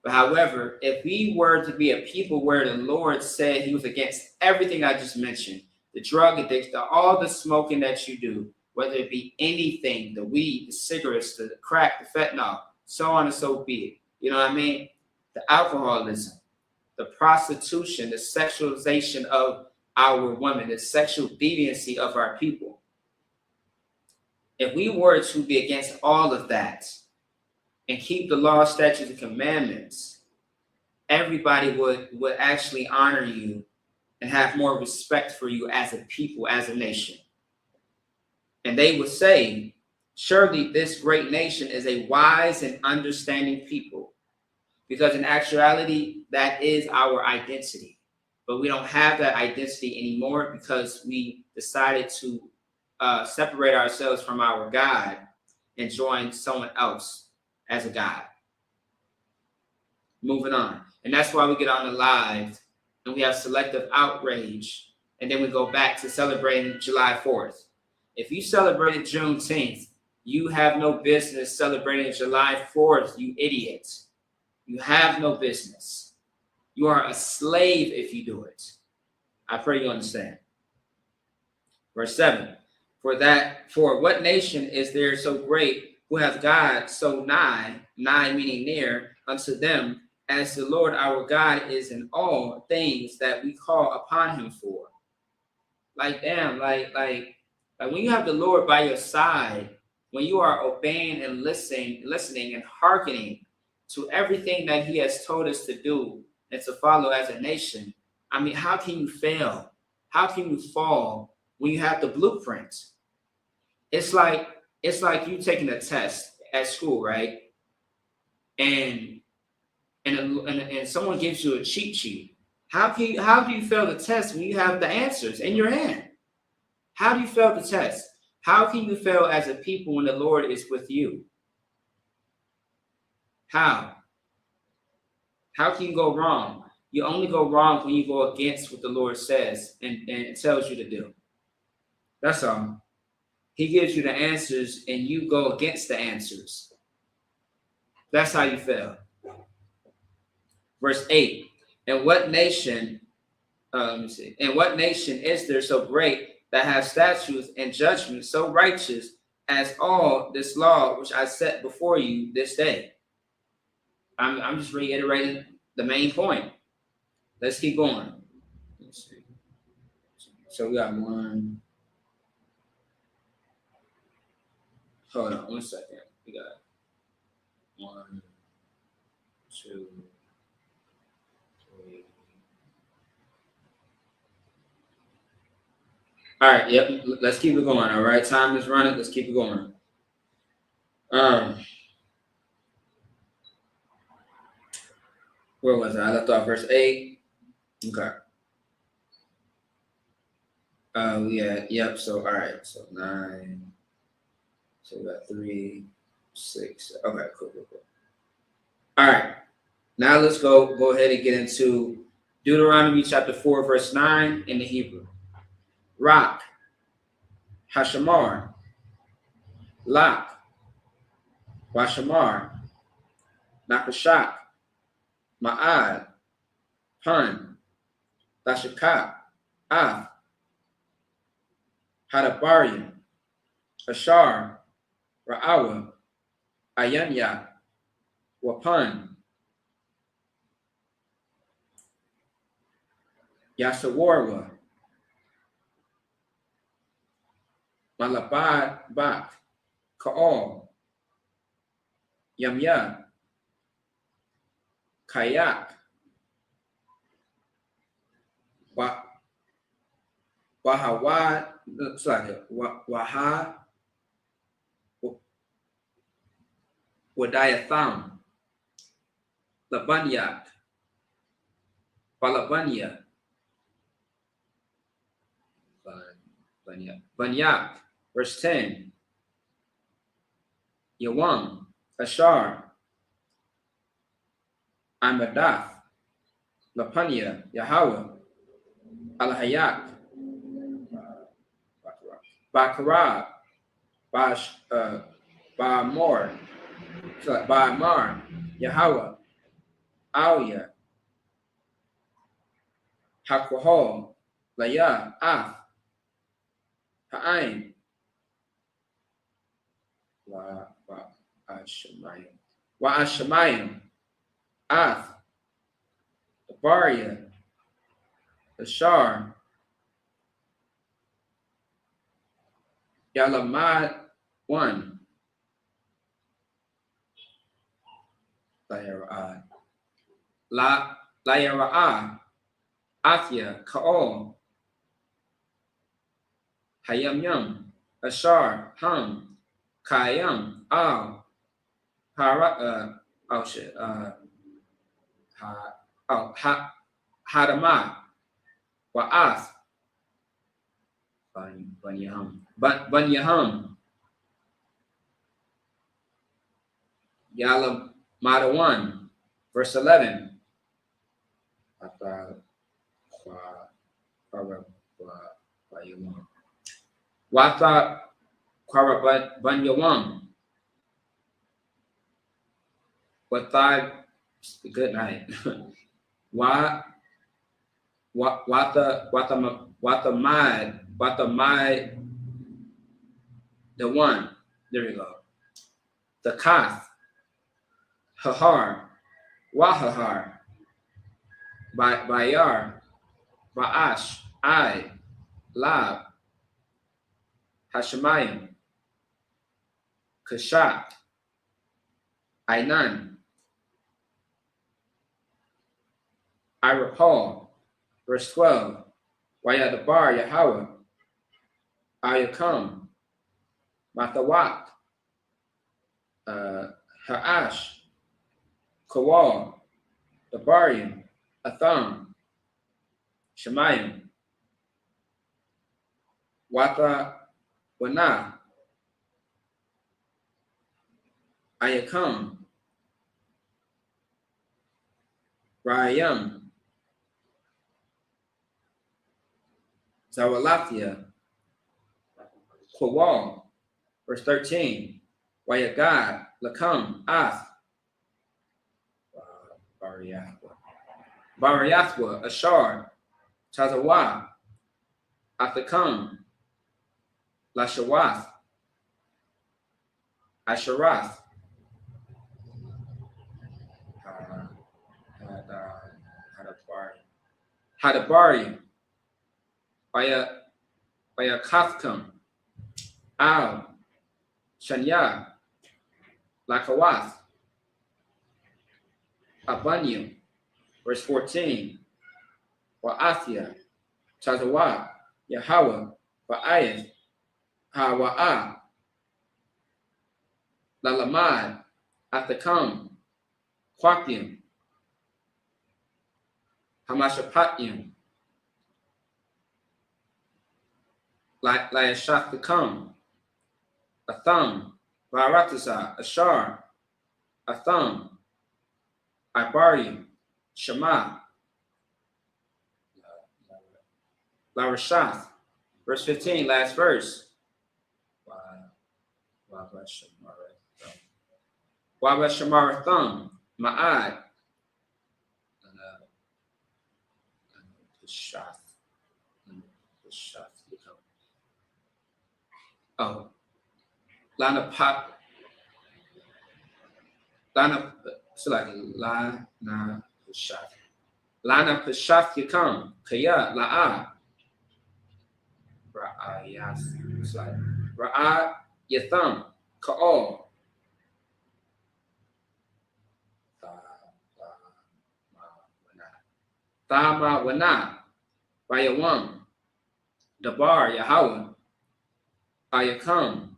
But however, if we were to be a people where the Lord said he was against everything I just mentioned, the drug addiction, all the smoking that you do, whether it be anything, the weed, the cigarettes, the crack, the fentanyl, so on and so be it. You know what I mean? The alcoholism, the prostitution, the sexualization of our women, the sexual deviancy of our people. If we were to be against all of that and keep the law, statutes, and commandments, everybody would actually honor you and have more respect for you as a people, as a nation. And they would say, surely this great nation is a wise and understanding people. Because in actuality, that is our identity. But we don't have that identity anymore because we decided to separate ourselves from our God and join someone else as a God. Moving on. And that's why we get on the live and we have selective outrage. And then we go back to celebrating July 4th. If you celebrated Juneteenth, you have no business celebrating July 4th, you idiots. You have no business. You are a slave if you do it. I pray you understand. Verse 7. For what nation is there so great who hath God so nigh meaning near unto them, as the Lord our God is in all things that we call upon him for? Like damn, like when you have the Lord by your side, when you are obeying and listening and hearkening to everything that he has told us to do and to follow as a nation, I mean, how can you fail? How can you fall when you have the blueprint? It's like you taking a test at school, right? And someone gives you a cheat sheet. How do you fail the test when you have the answers in your hand? How do you fail the test? How can you fail as a people when the Lord is with you? How? How can you go wrong? You only go wrong when you go against what the Lord says and tells you to do. That's all. He gives you the answers and you go against the answers. That's how you fail. Verse 8. And what nation is there so great that have statutes and judgments so righteous as all this law which I set before you this day? I'm just reiterating the main point. Let's keep going. Let's see. So we got one. Hold on 1 second. We got 1, 2, 3. All right. Yep. Let's keep it going. All right. Time is running. Let's keep it going. Where was I? I left off verse 8. Okay. Yeah. Yep. So all right. So 9. So we got 3, 6. Okay. Cool. All right. Now let's go ahead and get into Deuteronomy chapter 4, verse 9 in the Hebrew. Rock, Hashamar, Lak, Washamar, Nakashak, Ma'ad, Pun, Dashakak, Af, Hadabarim, Ashar, Ra'awa, Ayanya, Wapan, Yasawarwa, Malabad Bak, Ka'al, Yamya, Kayak, Wahawad, looks like it, Waha, Wadayatham, Labanyak, Balabanya, Banyak, verse 10. Yawam, Ashar, Amadath, Lapanya, Yahweh, Alhayak, Bakara, Ba'amor, Ba'amar, Yahweh, Auya, Hakwahol, Laya, Af, Ha'ain, Wa'ashamayim, Af, Baria, Ashar, Yalamad 1, Layara'a, Athia, Ka'ol, Hayamyam, Ashar, Ham, Kayam, Al, Hadamah, Wa'ath, Banyaham, Yalam Madawan, verse 11. Wata Banyawam. Good night. Wa Watamai, the one. There we go. The Kath, Hahar, Wahahar, Bayar, Ba'ash, I, Lab, Hashemayim, Kashat, Ainan, Irapal, verse 12, Wayadabar, Yahweh, Ayakam, Matawat, Ha'ash, Kawal, Dabarium, Atham, Shemayim, Wata, Wana, Ayakam, Rayam, Zawalathia, Kawal, verse 13, Wayagad, Lakam, Ath, Bariathwa, Ashar, Tazawa, Athakam, Lashawath, Asharath, Hadabari, Bayakathkam, Al, Shanya, Lakawath, Abanyum, verse 14, Wa'athia, Tazawa, Yahweh, Ba'ayeth, Hawa'ah, Lalamad, Athakam, Quakim, Hamashapatyum, Layashathakam, Atham, Varatasa, Ashar, Atham, Ibarium, Shema, Larashath, verse 15, last verse. Wabashemaratham, Ma'ad, oh, Lana Pop, Lana, so like Lana Pashath, Lana Pashath Yakam, Kaya, La'a, Ra'ayas, it's like Ra'a Yatham, Ka'al, Thama Wana, Bayawam, Dabar Yahweh, Ayakam,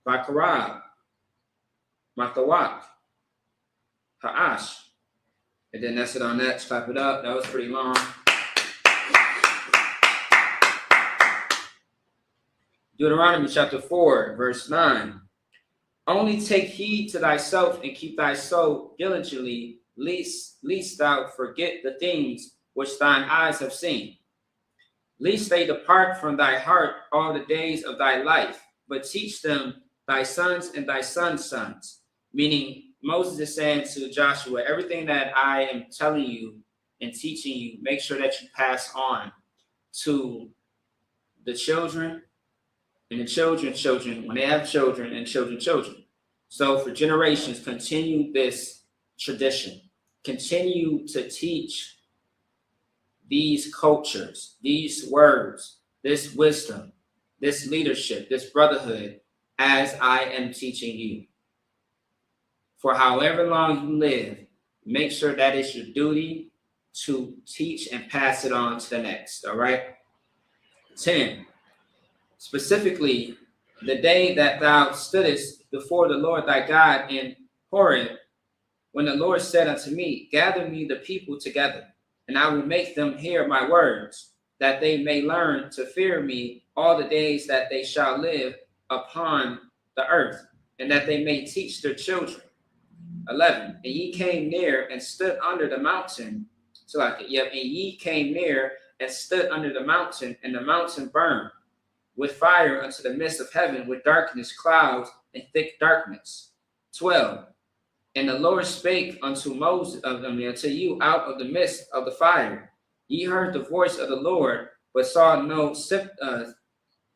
Bakarab, Mathawat, Ha'ash. And then that's it on that. Clap it up. That was pretty long. Deuteronomy chapter 4, verse 9. Only take heed to thyself and keep thy soul diligently, lest thou forget the things which thine eyes have seen. Lest they depart from thy heart all the days of thy life, but teach them thy sons and thy sons' sons. Meaning, Moses is saying to Joshua, everything that I am telling you and teaching you, make sure that you pass on to the children and the children's children when they have children and children's children. So for generations, continue this tradition. Continue to teach these cultures, these words, this wisdom, this leadership, this brotherhood, as I am teaching you. For however long you live, make sure that it's your duty to teach and pass it on to the next, all right? 10, specifically, the day that thou stoodest before the Lord thy God in Horeb, when the Lord said unto me, gather me the people together, and I will make them hear my words, that they may learn to fear me all the days that they shall live upon the earth, and that they may teach their children. 11, and ye came near and stood under the mountain. So like it, yep, and ye came near and stood under the mountain, and the mountain burned with fire unto the midst of heaven, with darkness, clouds, and thick darkness. 12, And the Lord spake unto Moses unto you out of the midst of the fire. Ye heard the voice of the Lord, but saw no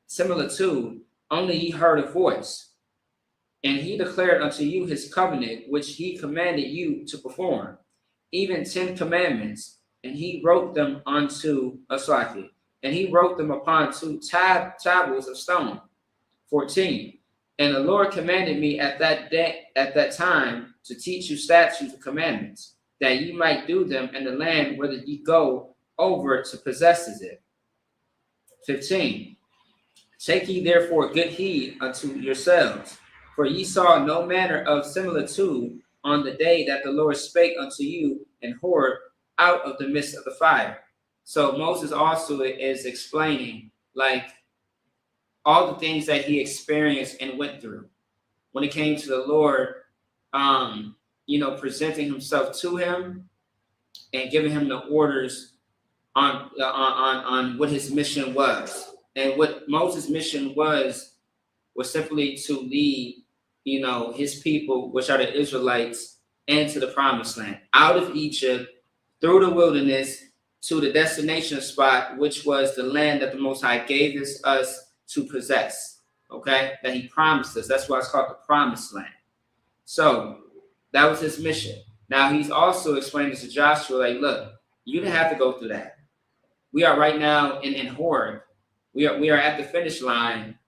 similitude, only ye heard a voice. And he declared unto you his covenant, which he commanded you to perform, even 10 commandments, and he wrote them onto Aslaki, and he wrote them upon 2 tablets of stone. 14. And the Lord commanded me at that time to teach you statutes and commandments, that ye might do them in the land whither ye go over to possess it. 15. Take ye therefore good heed unto yourselves, for ye saw no manner of similitude on the day that the Lord spake unto you in Horeb out of the midst of the fire. So Moses also is explaining like all the things that he experienced and went through when it came to the Lord, presenting himself to him and giving him the orders on what his mission was. And what Moses' mission was simply to lead, his people, which are the Israelites, into the promised land, out of Egypt, through the wilderness, to the destination spot, which was the land that the Most High gave us to possess, okay? That he promised us. That's why it's called the promised land. So that was his mission. Now he's also explaining to Joshua, like, look, you didn't have to go through that. We are right now in Horeb. We are at the finish line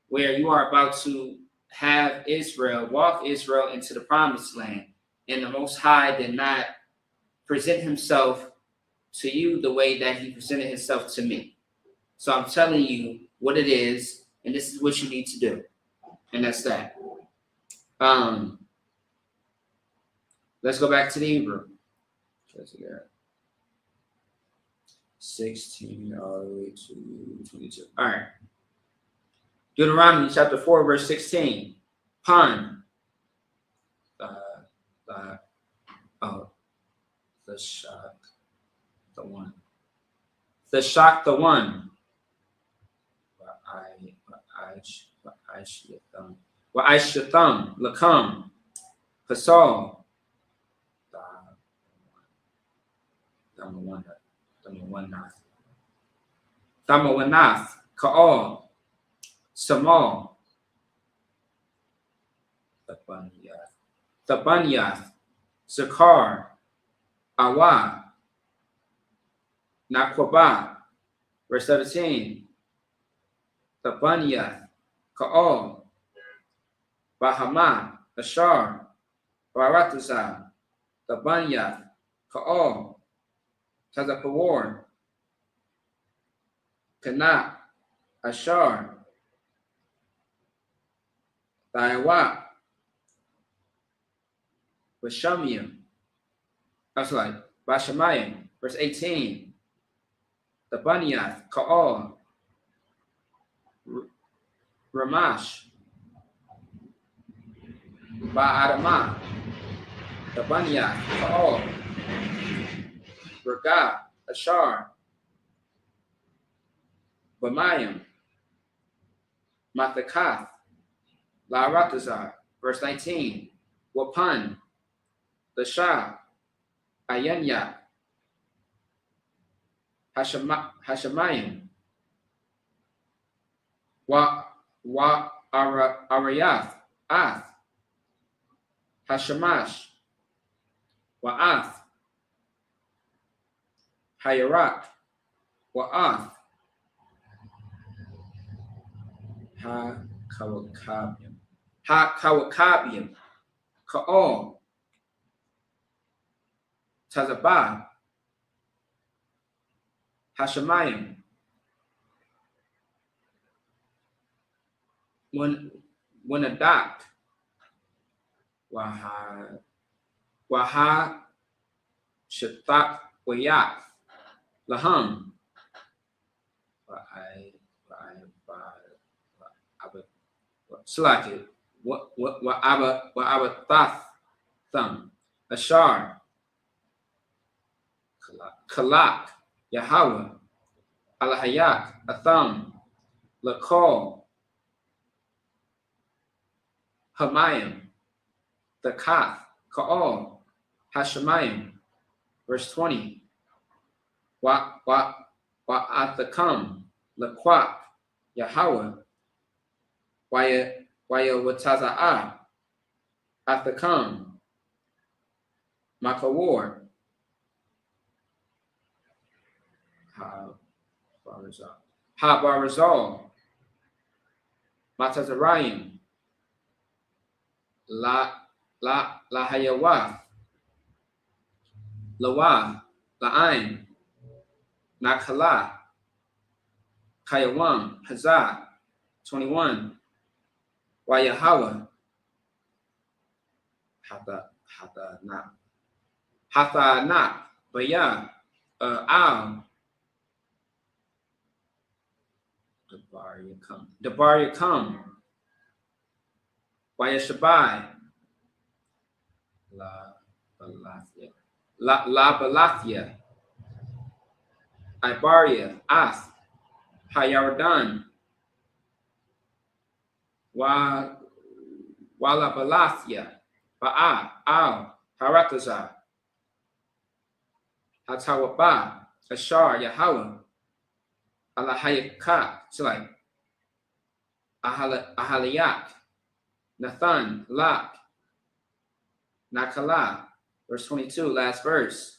where you are about to have walk Israel into the promised land. And the Most High did not present himself to you the way that he presented himself to me. So I'm telling you what it is, and this is what you need to do. And that's that. Let's go back to the Hebrew. 16 all the way to 22. All right. Deuteronomy chapter 4, verse 16. Pun. The shock, the one. The shock, the one. Wa'aishatham, lakam, pasal. Thamawanath, ka'al, samal. Thabanyath, Zakar, Awa, Nakwaba, verse 17. Thabanyath, Ka'al, Bahama, Ashar, Baratuza, Thabanyath, Ka'al, Tazapawar, Kana, Ashar, Taiwa, Bashamim. That's like Bashamayim, verse 18. The Bunyath, Ka'al, Ramash, Ba'adama, the Bunyath, Ka'al, Raga, Ashar, Bamayim, Mathakath, La'aratazar, verse 19. Wapan, the Shah, Ayanya, Hashemayim, Arayath, Ath, Hashemash, Wa'ath, Hayarak, Wa'ath, Ha-Kawakabium, Ka'al, Tazabah, Hashemayim, Wanadak, Waha, Shatak, Wayak, Laham, Slaki, Wa'abathath, Thumb, Ashar, Kalak, Yahweh, Alahayak, Atham, Lakal, Hamayim, Thakath, Ka'al, Hashemayim. Verse 20. Wa'athakam, Laquat, Yahweh, Wayawataza'ah, Athakam, Makawar, Ha-Barazal, Matazarayim, Lahayawa, Lawa, La'ain, Nakala, Kayawam, Hazah. 21. Wayahawa, Hatha, Baya, Al, Dabar Yakam, Wayashabai, La Balathia, Ibaria, Ath, Hayaradan, Wala Balathia, Ba'a, Al, Harakazah, Hatawaba, Ashar, Yahweh, Alahayakat, it's like Ahaliyak, Nathan, Lak, Nakala. Verse 22, last verse.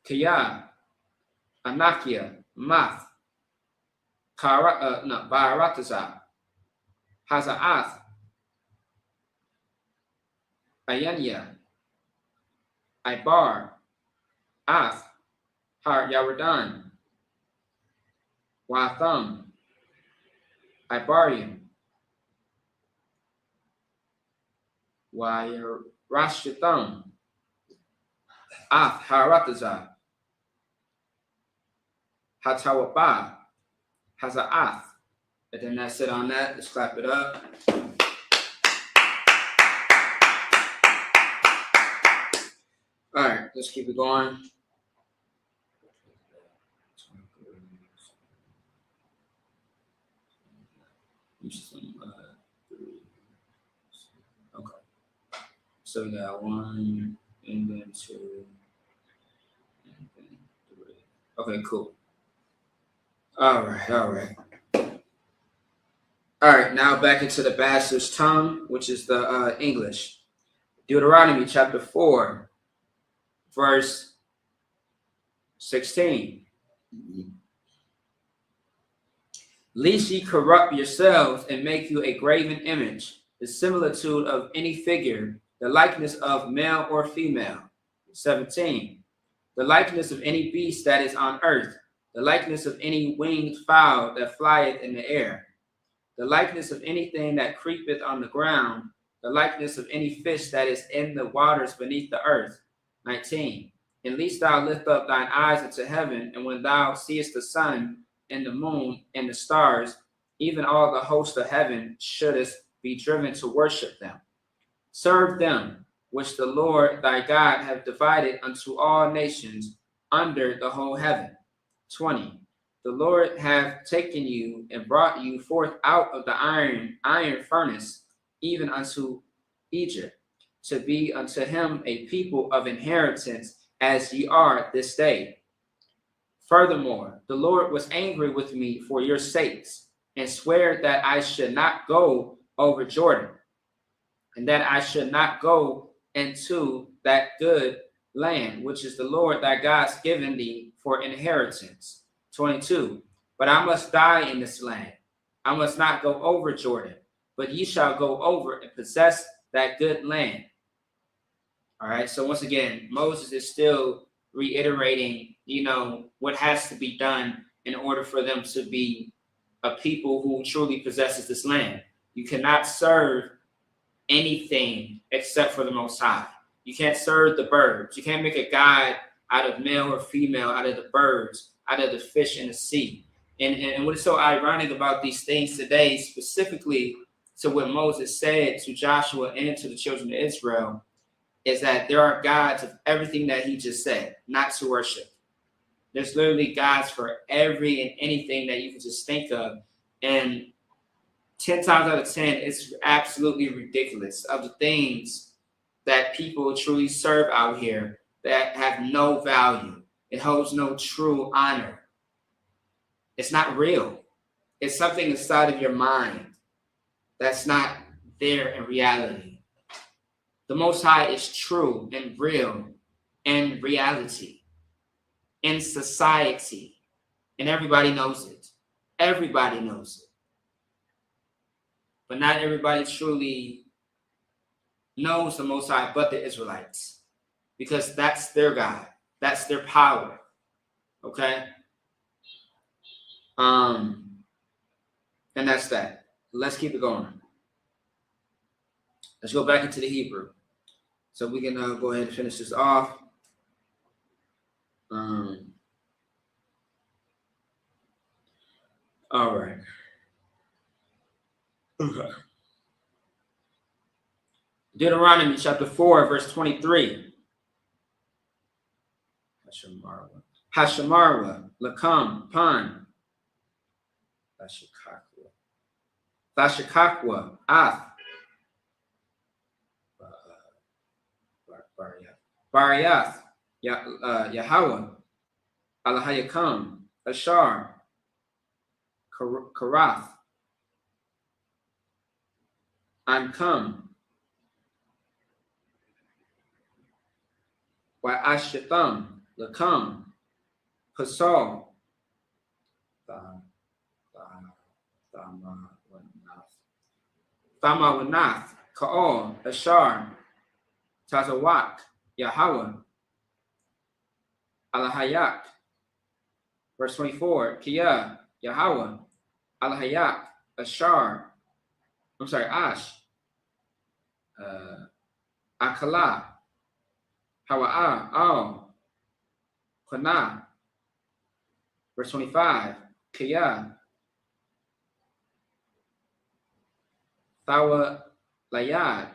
Kiyah, Anakia, Math, Baratazah, Haza'ath, Ayanya, Ibar, Ath, Har Yaradan, Watham, Ibarium, Rashatham, Ath Haratazah, Hatawaba, Haza'ath. And then that's it on that. Let's clap it up. All right, let's keep it going. Okay. So we got 1 and then 2 and then 3. Okay, cool. All right. All right, now back into the bastard's tongue, which is the English. Deuteronomy chapter 4, verse 16. Lest ye corrupt yourselves and make you a graven image, the similitude of any figure, the likeness of male or female. 17. The likeness of any beast that is on earth, the likeness of any winged fowl that flieth in the air, the likeness of anything that creepeth on the ground, the likeness of any fish that is in the waters beneath the earth. 19. And lest thou lift up thine eyes unto heaven, and when thou seest the sun and the moon and the stars, even all the host of heaven, shouldest be driven to worship them. Serve them, which the Lord thy God hath divided unto all nations under the whole heaven. 20. The Lord hath taken you and brought you forth out of the iron furnace, even unto Egypt, to be unto him a people of inheritance, as ye are this day. Furthermore, the Lord was angry with me for your sakes, and sware that I should not go over Jordan, and that I should not go into that good land, which is the Lord thy God's given thee for inheritance. 22. But I must die in this land. I must not go over Jordan, but ye shall go over and possess that good land. All right. So once again, Moses is still reiterating, what has to be done in order for them to be a people who truly possesses this land. You cannot serve anything except for the Most High. You can't serve the birds. You can't make a god out of male or female, out of the birds, out of the fish in the sea. And what is so ironic about these things today, specifically to what Moses said to Joshua and to the children of Israel, is that there are gods of everything that he just said, not to worship. There's literally gods for every and anything that you can just think of. And 10 times out of 10, it's absolutely ridiculous of the things that people truly serve out here that have no value. It holds no true honor. It's not real. It's something inside of your mind that's not there in reality. The Most High is true and real in reality, in society, and everybody knows it. Everybody knows it. But not everybody truly knows the Most High but the Israelites, because that's their God. That's their power. Okay? And that's that. Let's keep it going. Let's go back into the Hebrew. So we can go ahead and finish this off. All right. Okay. Deuteronomy chapter 4, verse 23. Hashamarwa, Lakam, Pan. Thashakakwa, Ath. Bariath, Yahweh, Alahayakam, Ashar, Karath, Ankam, Wa'ashatham, Lakam, Pasal, Thamawanath, Ka'ol, Ashar, Tazawak, Yahweh, Alahayak. Verse 24, Kia, Yahweh, Alahayak, Ashar, Ash, Akala, Hawa'a, Al, Kana. Verse 25, Kia, Thawa, Layad,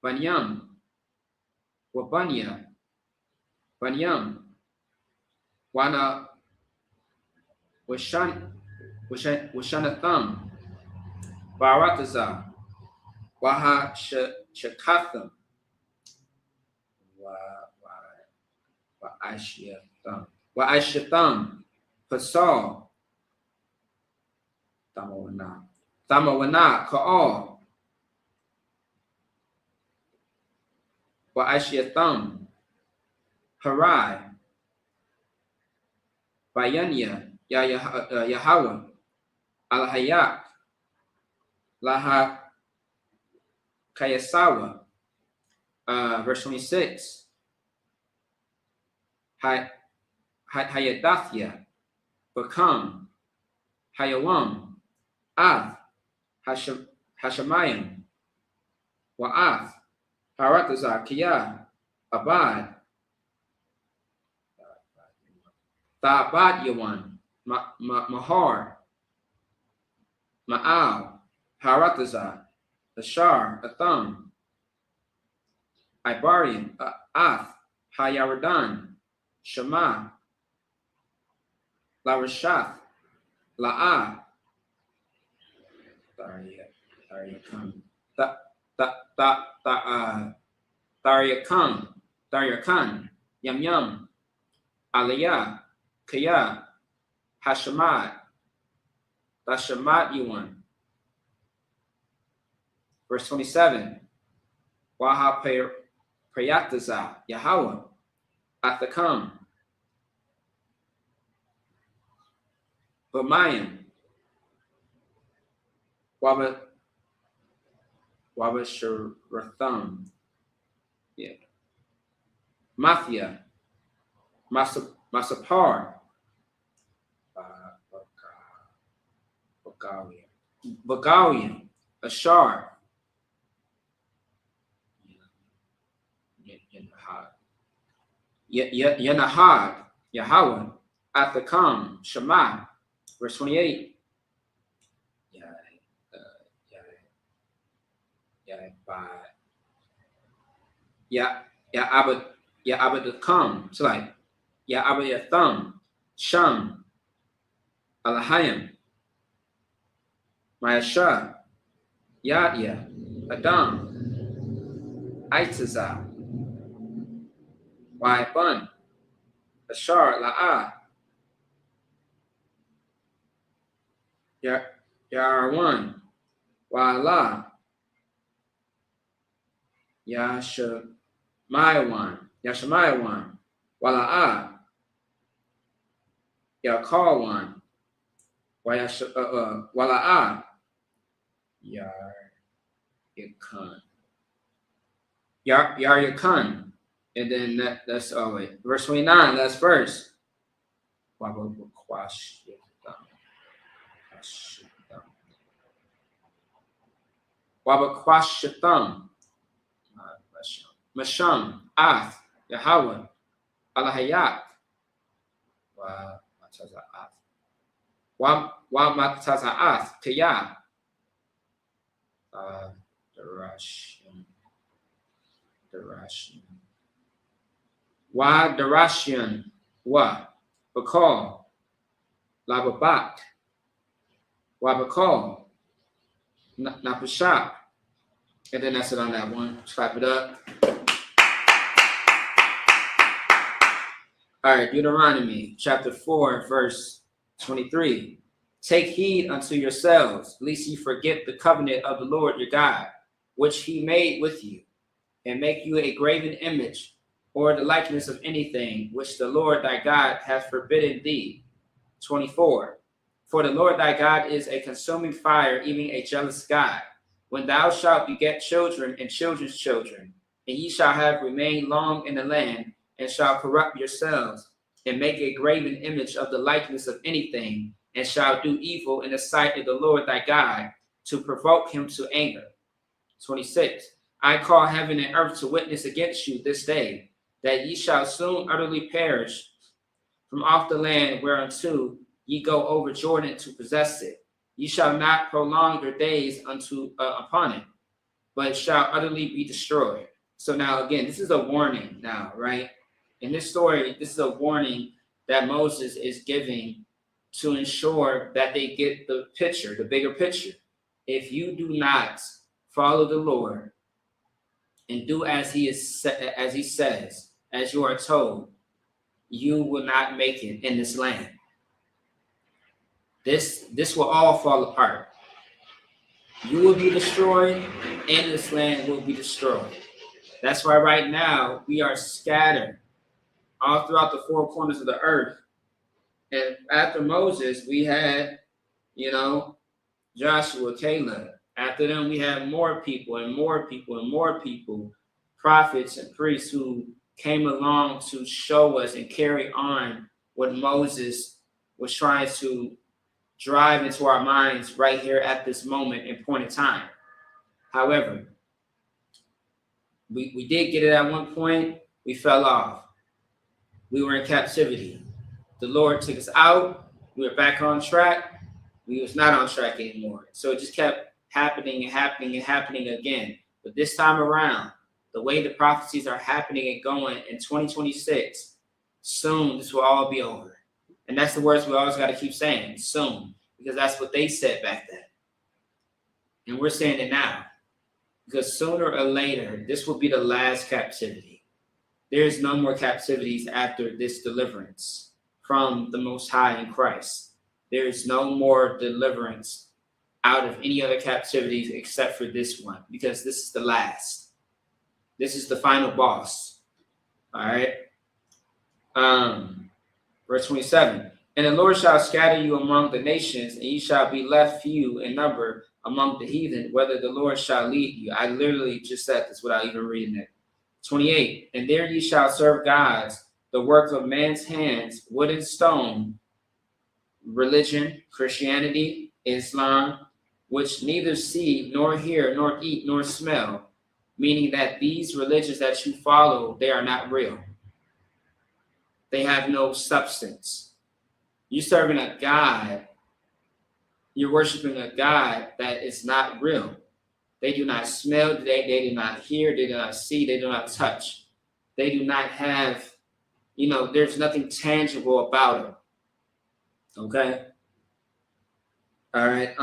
Banyam, Wabanya, Banyam, Wana, Washanatham, Barataza, Waha Shakatham, Wa'ashatham, Pasal, Thamawana, Ka'al, Wa'ashatham, Harai, Bayanya, Yahweh, Alahayak, Laha Kayasawa. Verse 26, Hayadathya, Bakam, Hayawam, Ath, Hashamayim, Wa'ath, Haratazar, Kiyah, Abad, Ta'abad Yawan, Mahar, Ma'al, Haratazar, Ashar, Atham, Ibarian, Ath, Hayaradan, Shema, Larishath, La'ah, Tariakan, Yam Yam, Aliyah, Kaya, Hashamat, Tashamat Yuan. Verse 27, Waha Prayataza, Yahweh, Athakam, Bamayim, Wabasharatham, yeah, Mathia, Masapar, Bagalian, Ashar, Yanahad, Yahweh, Athakam, Shema. Verse 28. Abadakam. So like Abayatham, Sham, Alahayim, Maasha, Yadya, Adam, Aitazah, Bun, Ashar, La'ah, Yarwan, Wa'ala, Yashamaywan, Wala'ah, Yakalwan, Wala'ah, Yaryakan. Yaryakan. And then that's verse 29, last verse. Wabakwashatham, Masham, Ath, Yahweh, Alahayat, Wamataza'ath, Kaya, Darashian, Bakal, Lababat, Wabakal, Napashak. And then that's it on that one. Clap it up. All right, Deuteronomy chapter 4, verse 23. Take heed unto yourselves, lest ye forget the covenant of the Lord your God, which he made with you, and make you a graven image, or the likeness of anything which the Lord thy God hath forbidden thee. 24. For the Lord thy God is a consuming fire, even a jealous God. When thou shalt beget children and children's children, and ye shall have remained long in the land, and shall corrupt yourselves, and make a graven image of the likeness of anything, and shall do evil in the sight of the Lord thy God, to provoke him to anger. 26. I call heaven and earth to witness against you this day, that ye shall soon utterly perish from off the land whereunto ye go over Jordan to possess it. Ye shall not prolong your days upon it, but shall utterly be destroyed. So now again, this is a warning now, right? In this story, this is a warning that Moses is giving to ensure that they get the picture, the bigger picture. If you do not follow the Lord and do as he says, as you are told, you will not make it in this land. This will all fall apart. You will be destroyed, and this land will be destroyed. That's why right now we are scattered all throughout the four corners of the earth. And after Moses, we had, Joshua, Caleb. After them, we had more people and more people and more people, prophets and priests who came along to show us and carry on what Moses was trying to drive into our minds right here at this moment and point in time. However, we did get it at one point. We fell off. We were in captivity. The Lord took us out. We were back on track. We was not on track anymore. So it just kept happening and happening and happening again. But this time around, the way the prophecies are happening and going in 2026, soon this will all be over. And that's the words we always got to keep saying, soon, because that's what they said back then. And we're saying it now, because sooner or later, this will be the last captivity. There's no more captivities after this deliverance from the Most High in Christ. There's no more deliverance out of any other captivities except for this one, because this is the last. This is the final boss. All right. Verse 27. And the Lord shall scatter you among the nations, and ye shall be left few in number among the heathen, whether the Lord shall lead you. I literally just said this without even reading it. 28. And there ye shall serve gods, the work of man's hands, wood and stone, religion, Christianity, Islam, which neither see, nor hear, nor eat, nor smell, meaning that these religions that you follow, they are not real. They have no substance. You're serving a God, you're worshiping a God that is not real. They do not smell, they do not hear, they do not see, they do not touch. They do not have, there's nothing tangible about it. Okay? All right.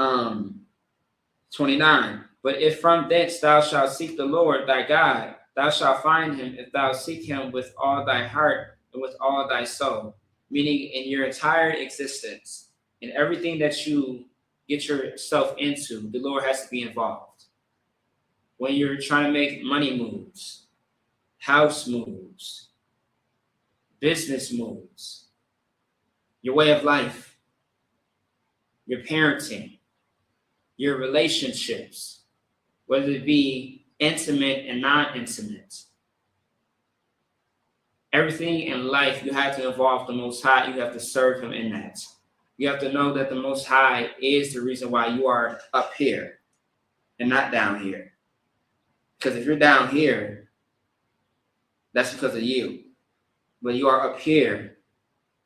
29. But if from thence thou shalt seek the Lord thy God, thou shalt find him if thou seek him with all thy heart and with all thy soul. Meaning in your entire existence, in everything that you get yourself into, the Lord has to be involved. When you're trying to make money moves, house moves, business moves, your way of life, your parenting, your relationships, whether it be intimate and non-intimate. Everything in life, you have to involve the Most High. You have to serve him in that. You have to know that the Most High is the reason why you are up here and not down here. Because if you're down here, that's because of you. But you are up here.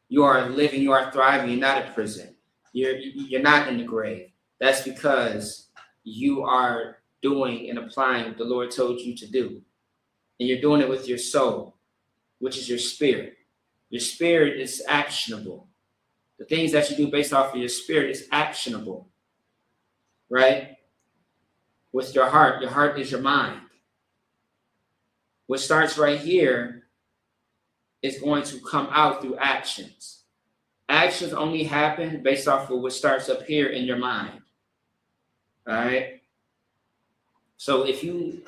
You are living, you are thriving, you're not in prison. You're not in the grave. That's because you are doing and applying what the Lord told you to do. And you're doing it with your soul, which is your spirit. Your spirit is actionable. The things that you do based off of your spirit is actionable, right? With your heart is your mind. What starts right here is going to come out through actions. Actions only happen based off of what starts up here in your mind. All right. So if you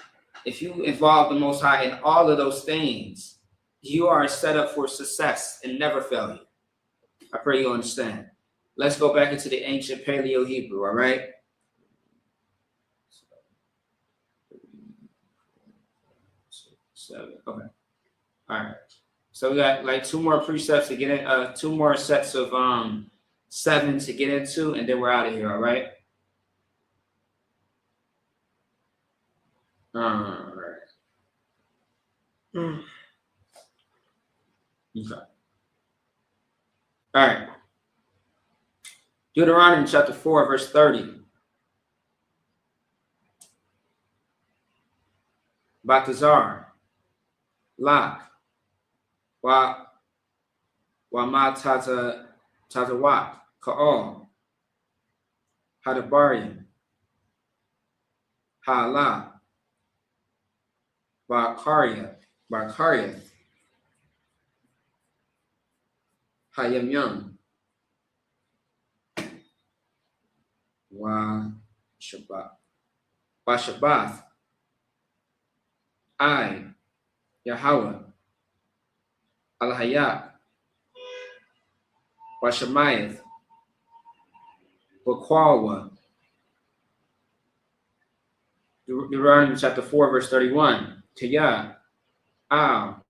involve the Most High in all of those things, you are set up for success and never failure. I pray you understand. Let's go back into the ancient Paleo Hebrew. All right. Seven. Okay. All right. So we got like two more precepts to get in. Two more sets of 7 to get into, and then we're out of here. All right. All right. Okay. All right. Deuteronomy chapter 4, verse 30. Batazar, Lak, Wa Ma Tatawat, Ka'al, Hadabarian, Ha'ala, Barkaria, Hayamyam, Wa Shabbath, I, Yahweh, Al-Hayat, Wa Shemayeth, Wakwawa. Deuteronomy chapter 4, verse 31. Kiyah, Al,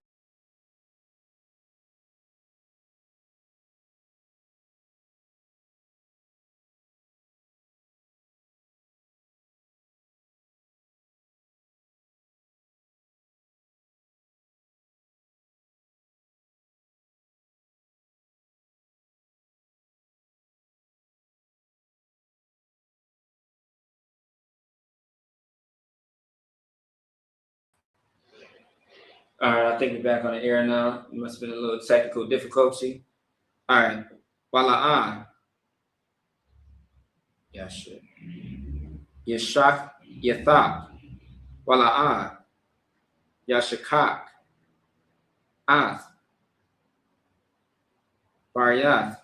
all right, I think we're back on the air now. It must have been a little technical difficulty. All right. Wala'ah. Yashak. Yashak. Yathak. Wala'ah. Yashakak. Ath. Baryath.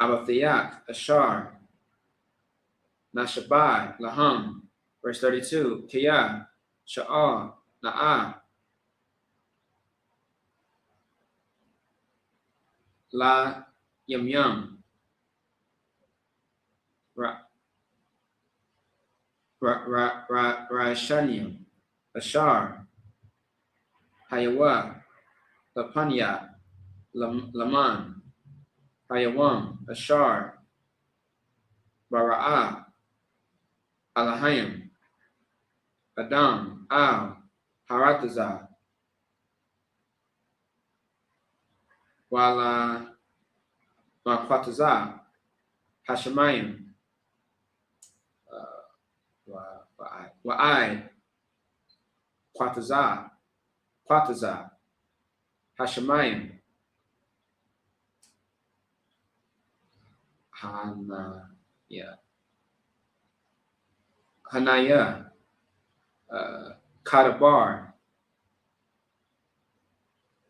Abathiyak. Ashar. Nashabai. Laham. Verse 32. Kiyah. Sha'ah. Na'ah. La Yam. Rashanium. Ashar. Hayawa. Lapanya. Laman. Hayawam. Ashar. Bara'ah. Alahayim. Adam. Al. Haratazah. Wala Makwatazah. Hashemayim. Wa'ai. Kwatazah. Hashemayim. Hana. Yeah. Hanaya, Kadabar,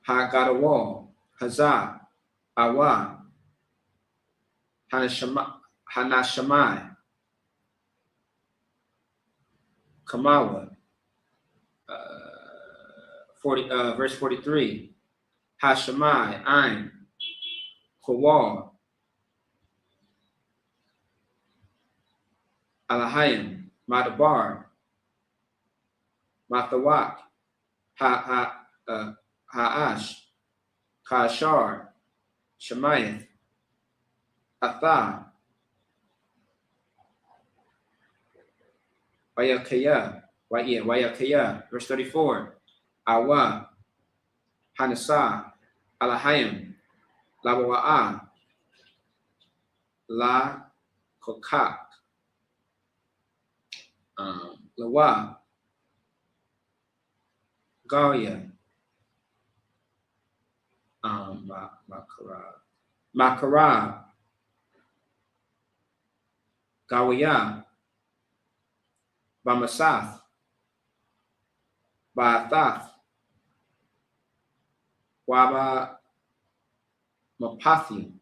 Hagadawal, Hazah, Awa, Hanashamai, Kamawa, verse 43, Hashamai, Ain, Kowal, Alahayim, Madabar, Mathawak, Ha'ash, Kashar, Shemayah, Atha, Wayakaya, verse 34, Awa, Hanasa, Alahayim, Lawa'a, La Kokak, Lawa, Galia, Makara, Gawiya, Bamasath, Ba'athath, Waba Mapathi,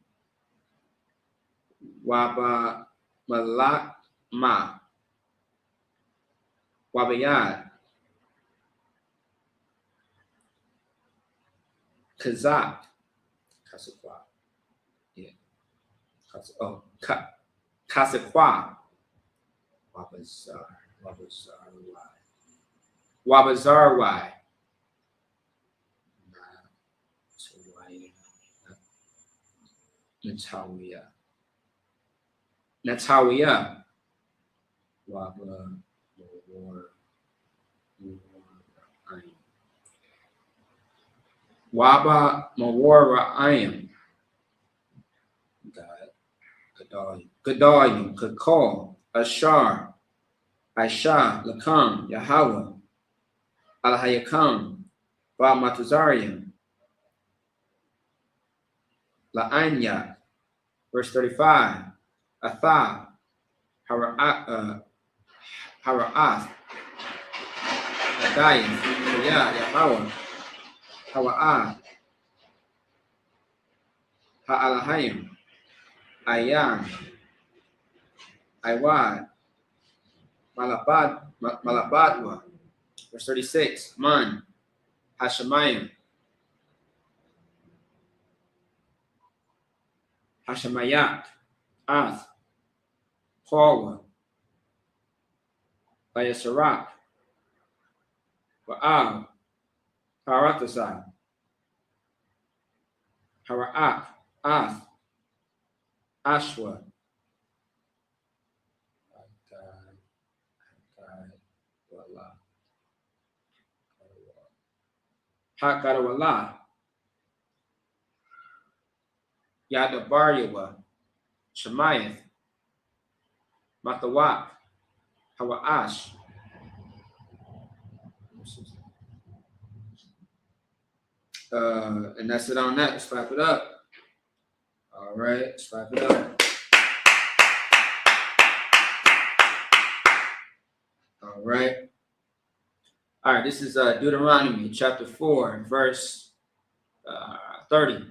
Waba Malakma, Wabayad, Kazak, Kasakwa, yeah, Kasakwa, Wabazarwai, Natawiya, Waba Mawara'ayim, Gedalim, Kakal, Ashar, Aisha, Lakam, Yahweh, Alhayakam, Matuzarian, La'anya, verse 35, Atha, Hara'ath, Adayim, Yahweh, Hawa'ah, Ha'alahayim, Ayan, Iwad, Malabadwa, verse 36, Man, Hashemayim, Hashemayat, Ath, Pawa, Bayasarak, Ba'al, Parathasai, Hara'ak, Ath, Ashwa, Hakarawala, Yadabaryawa, Shemayeth, Mathawak, Hawa'ash. And that's it on that. Let's wrap it up. All right, let's wrap it up. All right. All right, this is Deuteronomy chapter 4, verse 30.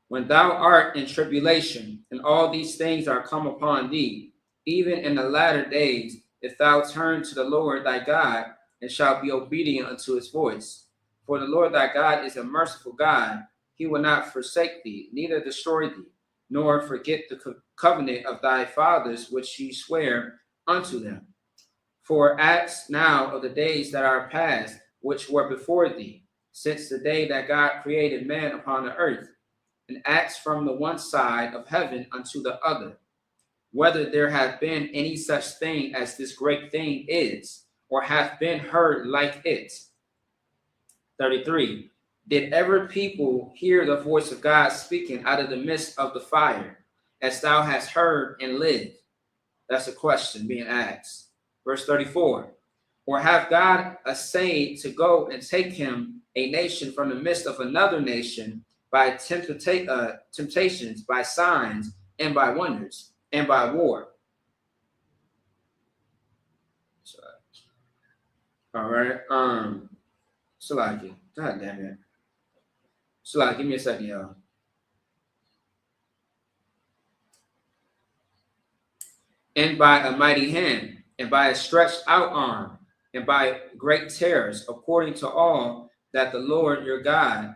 When thou art in tribulation, and all these things are come upon thee, even in the latter days, if thou turn to the Lord thy God, and shalt be obedient unto his voice. For the Lord thy God is a merciful God. He will not forsake thee, neither destroy thee, nor forget the covenant of thy fathers, which he sware unto them. For ask now of the days that are past, which were before thee, since the day that God created man upon the earth, and ask from the one side of heaven unto the other, whether there hath been any such thing as this great thing is, or hath been heard like it. 33. Did ever people hear the voice of God speaking out of the midst of the fire, as thou hast heard and lived? That's a question being asked. Verse 34. Or have God essayed to go and take him a nation from the midst of another nation by temptations, by signs, and by wonders, and by war? All right. Salaki. God damn it. Salaki, give me a second, y'all. And by a mighty hand, and by a stretched out arm, and by great terrors, according to all that the Lord your God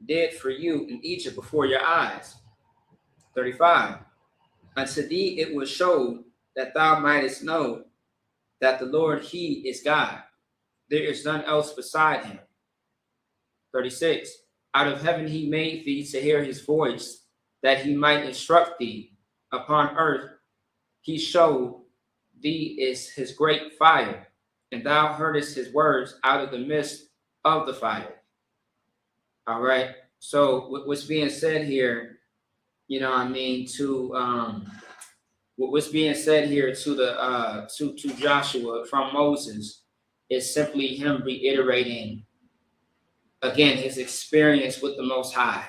did for you in Egypt before your eyes. 35. Unto thee it was showed that thou mightest know that the Lord, he is God. There is none else beside him. 36. Out of heaven he made thee to hear his voice, that he might instruct thee. Upon earth he showed thee is his great fire, and thou heardest his words out of the midst of the fire. All right. So what's being said here, what's being said here to the to Joshua from Moses is simply him reiterating again his experience with the Most High.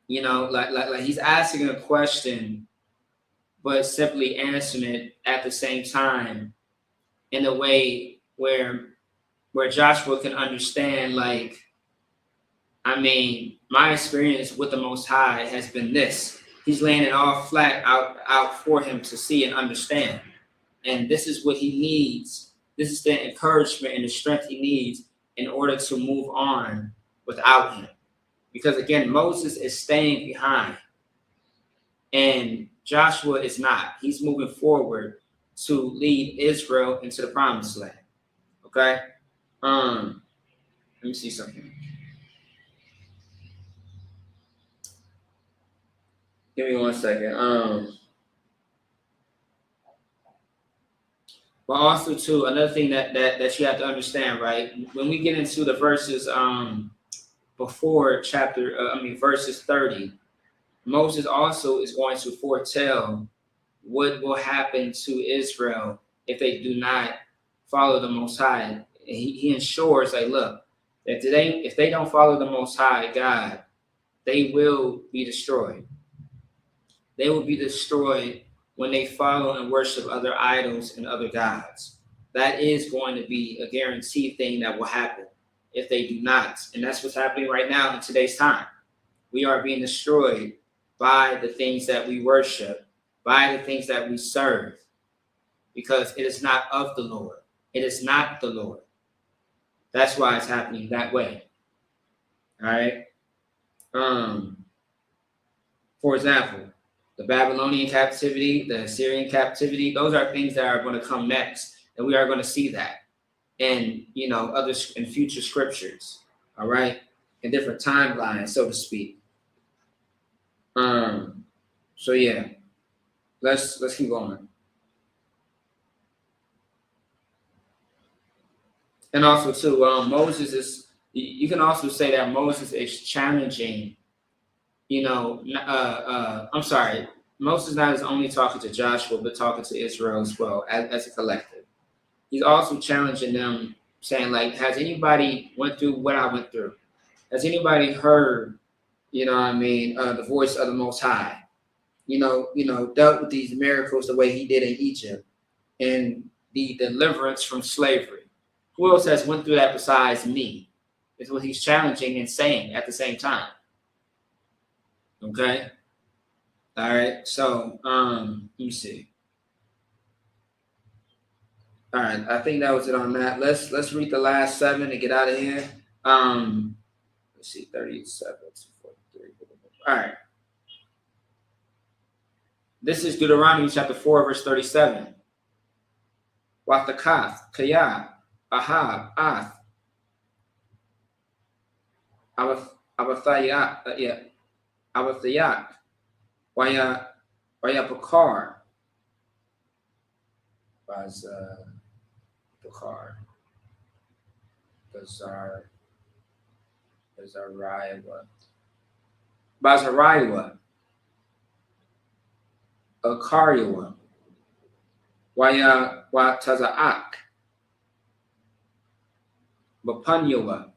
Like he's asking a question, but simply answering it at the same time in a way where Joshua can understand, like, my experience with the Most High has been this. He's laying it all flat out for him to see and understand. And this is what he needs. This is the encouragement and the strength he needs in order to move on without him. Because again, Moses is staying behind and Joshua is not. He's moving forward to lead Israel into the promised land. Okay? Let me see something. Give me 1 second. But also too, another thing that you have to understand, right? When we get into the verses before verses 30, Moses also is going to foretell what will happen to Israel if they do not follow the Most High. He ensures, like, look, if they don't follow the Most High God, they will be destroyed. They will be destroyed when they follow and worship other idols and other gods. That is going to be a guaranteed thing that will happen if they do not. And that's what's happening right now in today's time. We are being destroyed by the things that we worship, by the things that we serve, because it is not of the Lord. It is not the Lord. That's why it's happening that way. All right. For example, the Babylonian captivity, the Assyrian captivity, those are things that are going to come next. And we are going to see that in, in future scriptures. All right. In different timelines, so to speak. So yeah, let's keep going. And also too, Moses is, you can also say that Moses is challenging, I'm sorry, Moses not is only talking to Joshua, but talking to Israel as well, as a collective. He's also challenging them, saying, like, has anybody went through what I went through? Has anybody heard, the voice of the Most High? Dealt with these miracles the way he did in Egypt and the deliverance from slavery. Who else has went through that besides me? Is what he's challenging and saying at the same time. Okay. All right. So, let me see. All right. I think that was it on that. Let's read the last 7 and get out of here. Let's see, 37 to 43. All right. This is Deuteronomy chapter 4, verse 37. Wathakath, Kayah, Ahab, Ath, Abathayak, Wayapakar, Pakar, Bazariwa, Akariwa, Watazaak, Bapanyawa,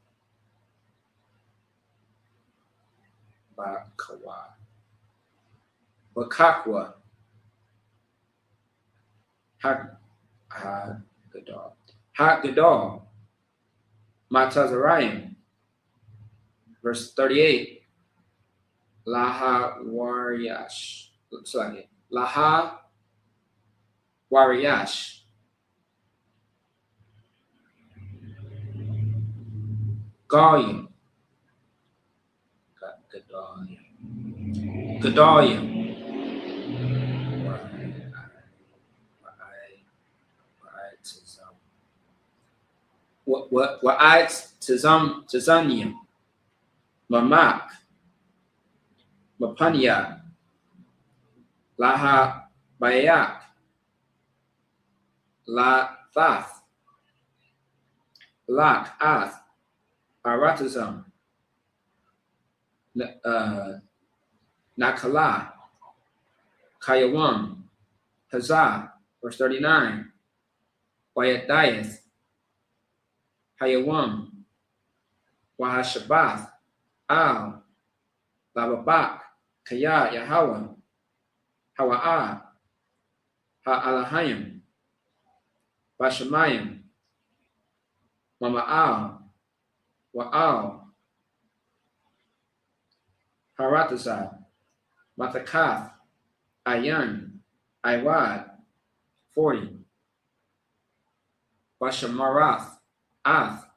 Bakawa, Bakakwa, Hagadar, Ha Gadol, Matazarayim. Verse 38. Laha Wariyash. Looks like it. Laha Wariyash. Galim. Gedalia. Wa'at Tazanium. Mamak. Mapanya. Laha Bayak. La Thath. Lak Ath. Aratazam. Nakala. Kayawam. Hazah. Verse 39. Wayadayath. Hayawam. Wahashabath. Al. Lababak. Kaya Yahweh. Hawa'ah. Ha'alahayim. Bashamayim. Mama'al. Wa'al. Haratazah. Matakath. Ayan. Iwad. 40. Bashamarath. Ath.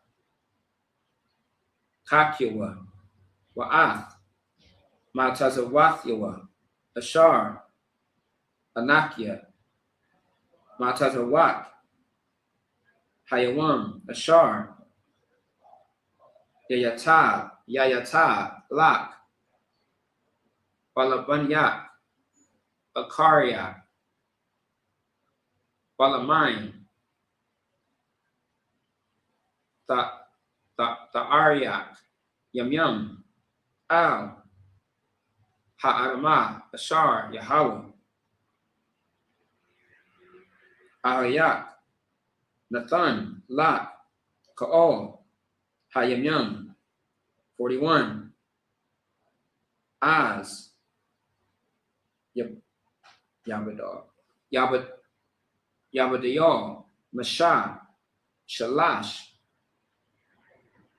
Kakiwa. Wa'ath. Matazawathiwa. Ashar. Anakia. Matazawak. Hayawam. Ashar. Yayata. Lak. Balabanyak. Akaria. Balamain. Aryak. Yamyam. Al. Ha'arama. Ashar. Yahweh. Ahayak. Nathan. Lak. Ka'ol. Hayamyam. 41. Az. Yabadar. Yabadayal. Mashah. Shalash.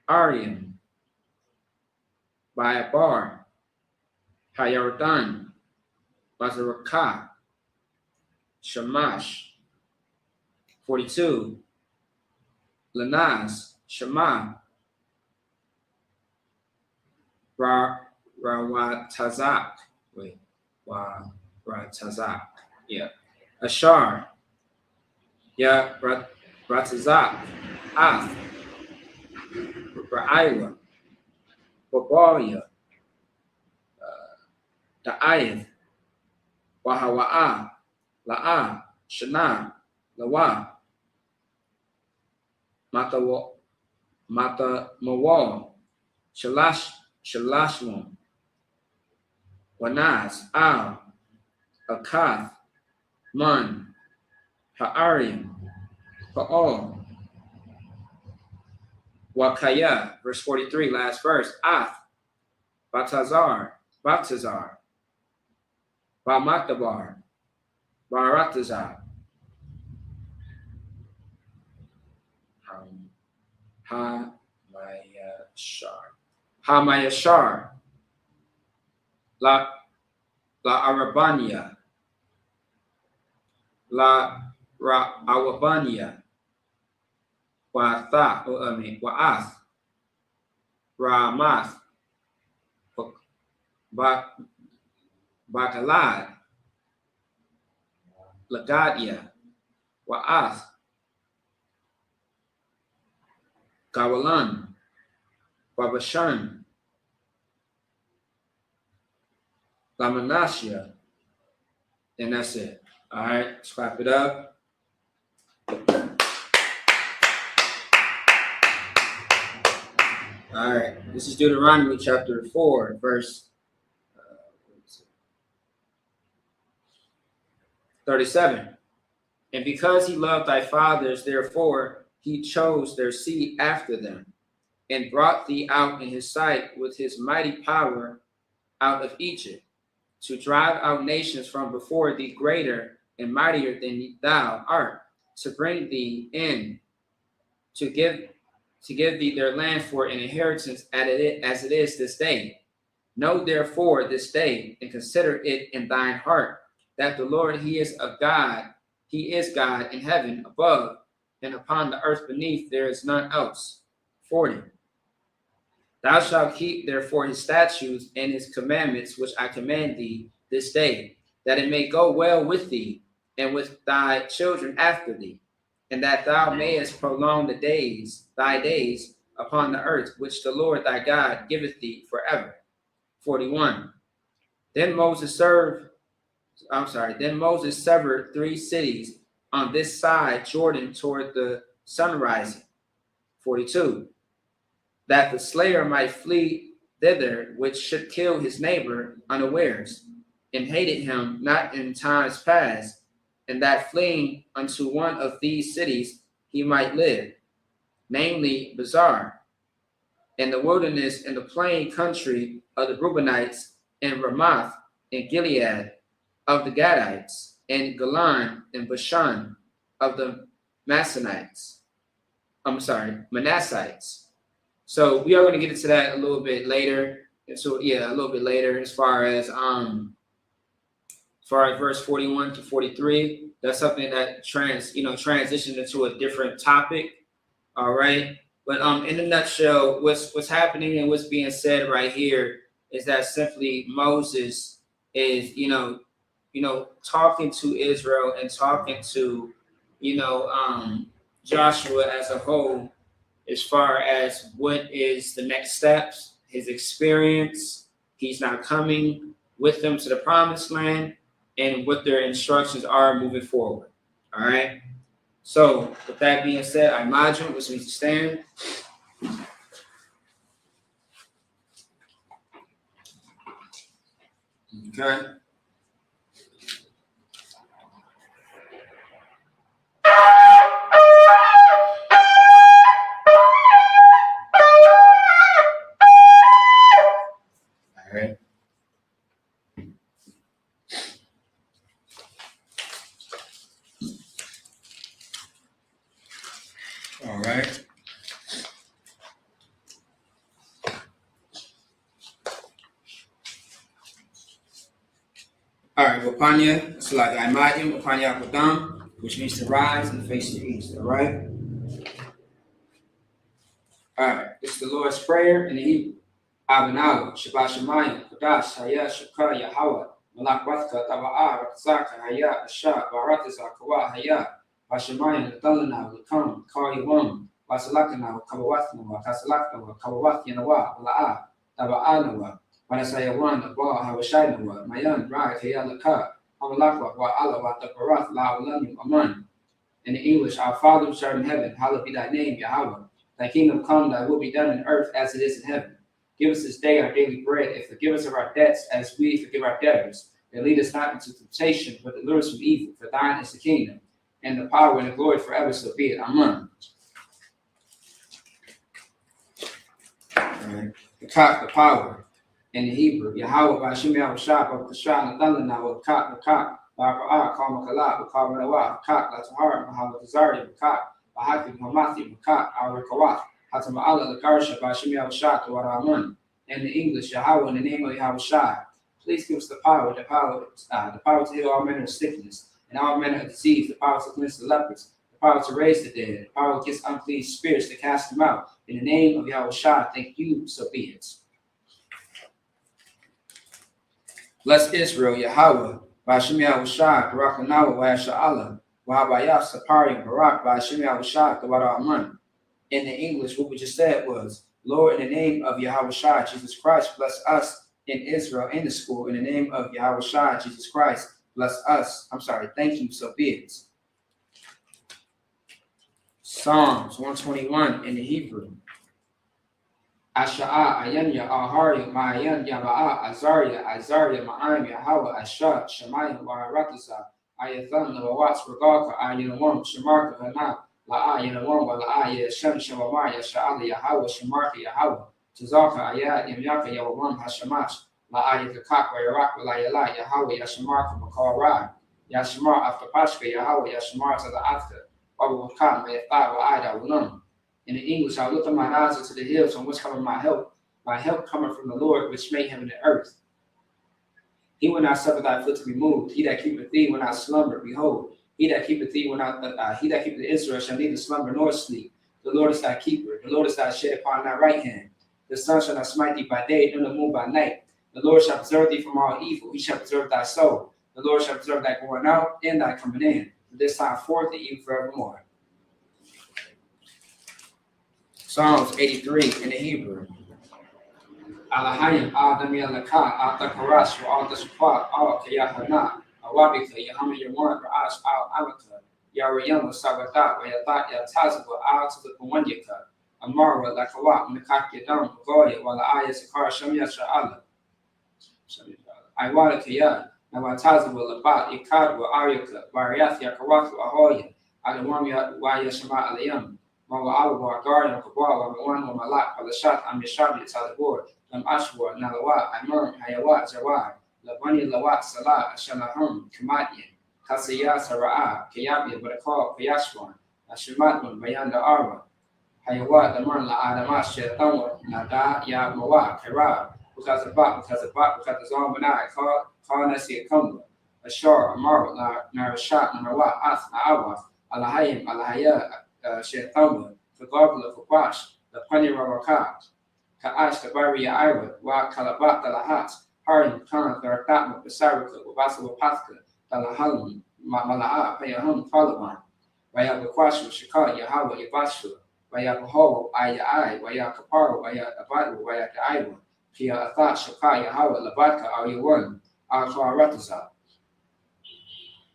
Aryan. Bayabar. Hayardan. Mazarakah. Shamash. 42. Lanaz. Shema. Rawatazak. Wait. Rawatazak. Yeah. Ashar. Yeah. Ratazak. Ath. Ra'aywa. Babalia. Da'ayth. Wahawa'ah. La'ah. Shana. Lawa. Mata Mawal. Shalashmon. Wanaz. Al. Akath. Man. Ha'arim. Ha'ol. Wakaya. Verse 43, last verse. Ath. Batazar. Bamatabar. Baratazar. Hamayashar. La Arabania. La Awabania. Wa'ath. Ramath. Bakalad. Lagadia. Wa'ath. Gawalan. Babashan. Lamanashia. And that's it. All right, let's clap it up. All right, this is Deuteronomy chapter 4, verse 37. And because he loved thy fathers, therefore he chose their seed after them, and brought thee out in his sight with his mighty power out of Egypt, to drive out nations from before thee greater and mightier than thou art, to bring thee in to give thee their land for an inheritance as it is this day. Know therefore this day, and consider it in thine heart, that the Lord, he is God in heaven above, and upon the earth beneath there is none else. 40. Thou shalt keep therefore his statutes and his commandments, which I command thee this day, that it may go well with thee, and with thy children after thee, and that thou mayest prolong thy days upon the earth, which the Lord thy God giveth thee forever. 41. Then Moses severed 3 cities on this side Jordan toward the sunrising. 42. That the slayer might flee thither, which should kill his neighbor unawares, and hated him not in times past, and that fleeing unto one of these cities he might live, namely Bazar, in the wilderness, in the plain country of the Reubenites, and Ramoth, and Gilead, of the Gadites, and Golan, and Bashan, of the Manassites. So we are going to get into that a little bit later. And so a little bit later, as far as verse 41 to 43. That's something that transitioned into a different topic. All right. But in a nutshell, what's happening and what's being said right here is that simply Moses is, talking to Israel and talking to, Joshua as a whole, as far as what is the next steps, his experience. He's not coming with them to the promised land, and what their instructions are moving forward. All right. So with that being said, I imagine which means to stand. Okay. All right. All right, Wapanya, it's like Imadim, Wapanya Kodam, which means to rise and face the east. All right. All right, this is the Lord's Prayer in the Hebrew. Abanawa, Shabbat Shemayim, Kodash, Haya, Shukar, Yahweh, Malak Watka, Taba'a, Rakzaka, Haya, Asha, Baratiza, Kawa, Haya, Bashemayim, Dalana, Lakam, Kari Wasalakana, Kawathna, Kasalakna, Kawathinawa, La'a, Taba'anawa, Banasayawan, Ba, Hawashinawa, Mayan, Rai, Hayalaka, Hamalakwa, Wa Allah, Tabarath, La Ulam, Aman. In the English, our Father which art in heaven, hallowed be thy name, Yahweh. Thy kingdom come, thy will be done in earth as it is in heaven. Give us this day our daily bread, and forgive us of our debts as we forgive our debtors. And lead us not into temptation, but deliver us from evil. For thine is the kingdom, and the power, and the glory forever, so be it. Amen. Right. The power in the Hebrew. Yahweh Bashim Yahushua, Bakasha, Nathalana, Wakak, Bara'a, Kalmakala, Bakamanawa, Kak, Latahar, Muhammad Azari, Bakak, Bahaki, Hamathi, Bakak, Arakawat, Hatama'ala, Lakarsha, Bashim Yahushua, Waraman. In the English, Yahweh, in the name of Yahushua, please give us the power to heal all manner of sickness and all manner of disease, the power to cleanse the lepers, the power to raise the dead, the power against unclean spirits to cast them out. In the name of Yahushua, thank you, so be it. Bless Israel, Yahweh, Bashim Yahushua, Barakanawa, Washa'ala, Wahabayah, Sapari, Barak, Bashim Yahushua, Kawara. In the English, what we just said was, Lord, in the name of Yahushua, Jesus Christ, bless us in Israel in the school. In the name of Yahushua, Jesus Christ, bless us. Thank you, so be it. Psalms 121 in the Hebrew. Asha'a, Ayanya, Ahari, Ma'ayan, Yaba'a, Azariah, Ma'ayim, Yahweh, Asha, Shemayim, Waratasa, Ayathan, Lawats, Regaka, Ayanawam, Shemarka, Hana, La'a, Yanawam, La'a, Yashem, Shemamaya, Sha'ala, Yahweh, Shemarka, Yahweh, Tazaka, Ayat, Yamyaka, Yawam, Hashamash, La'a, Yakak, Yarak, Layala, Yahweh, Yashamarka, Makara, Yashamar, after Pashka, Yahweh, Yashamar, to the after, Wabu Wakam, Mayatha, Wa'ida, Wunum. In the English, I lift up my eyes unto the hills from which cometh my help. My help cometh from the Lord, which made heaven and earth. He will not suffer thy foot to be moved. He that keepeth thee will not slumber. Behold, he that keepeth thee will not. He that keepeth Israel shall neither slumber nor sleep. The Lord is thy keeper. The Lord is thy shade upon thy right hand. The sun shall not smite thee by day, nor the moon by night. The Lord shall preserve thee from all evil. He shall preserve thy soul. The Lord shall preserve thy going out and thy coming in, from this time forth and even forevermore. Psalms 83 in the Hebrew. Alahayim Adam Yalaka, Atakaras, Al Dashpa, Al Kayahana, Awabika, Yahama Yawan, Ra'ash, Al Amaka, Yarayama, Sabatat, Wayatat, Yatazawa, Al to the Pawanyaka, Amara, Lakawa, Mikakyadam, Goya, Wala Aya Sakar, Shamya Sha'ala, Iwala Kaya, Nawatazawa, Labat, Ikadwa, Aryaka, Variath, Yakawatu, Ahoya, Adamamia, Waya Shama Alayam, Mawa Alwa, Guardian, Kabwa, Mawan, Malak, Alashat, Amishabi, Talabor. Ashwa, Nalawa, Imam, Hayawat, Jawad, Labani Lawat, Salah, Shalahum, Kamadian, Kasaya, Sara'a, Kayabi, Barakal, Kayashwan, Ashimatun, Bayanda Arwa, Hayawat, Laman, La Adamas, Shetawa, Nada, Ya Mawa, Kara, because of Zombana, Kal Nasi Kumba, Ashar, Amara, Narashat, Narawa, Ath, Naawa, Alahayim, Alahaya, Shetawa, Fagabla, Fupash, the Pani Ravaka. Ka'ash Kabariya Ira, Wa Kalabat Talahat, Harim Khan, Gardatma, Basarika, Wabasa Wapatka, Talahalum, Mala'a, Payahum, Palaman, Waya Bakwashu, Shika, Yahawa, Yabashu, Waya Baho, Aya, Waya Kaparo, Waya Abadu, Waya Ira, Pia Athat, Shaka, Yahawa, Labatka, Ayawan, Al Rataza.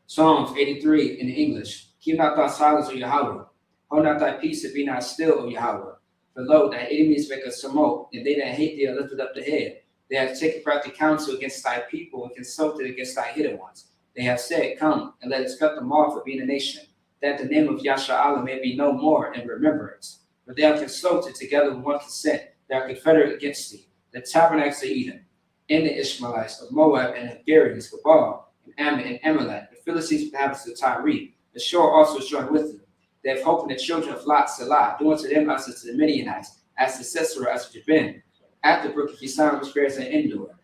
Psalms 83 in English. Keep not thy silence, O Yahweh. Hold not thy peace and be not still, O Yahweh. For lo, thy enemies make us smoke, and they that hate thee are lifted up the head. They have taken crafty counsel against thy people and consulted against thy hidden ones. They have said, come, and let us cut them off for being a nation, that the name of Yasha'Allah may be no more in remembrance. For they have consulted together with one consent. They are confederate against thee. The tabernacles of Edom, and the Ishmaelites of Moab and Hungarians, Gabal, and Ammon and Amalek, the Philistines and inhabitants of Tyre. The shore also is joined with them. They have hope in the children of Lot, Salah, doing to them as to the Midianites, as to Sisera, as to Jabin. At the brook of Kisan, which bears an Endor.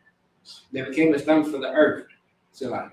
They became as dung for the earth, Salah.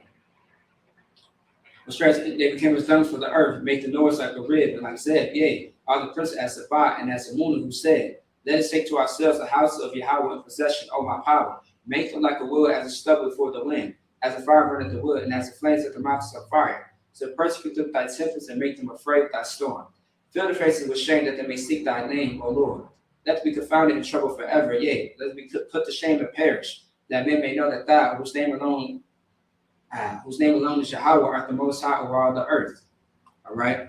They became as dung for the earth, make the noise like a rib, and like Zeb, yea, are the prince as Sabah and as Amunah, who said, let us take to ourselves the house of Yahweh in possession, O my power. Make them like a wood as a stubble before the wind, as a fire burneth the wood, and as the flames of the mountains of fire. So persecute them thy tempest and make them afraid with thy storm. Fill their faces with shame that they may seek thy name, O Lord. Let them be confounded in trouble forever, yea, let them be put to shame and perish, that men may know that thou, whose name alone is Yahweh, art the most high over all the earth. All right.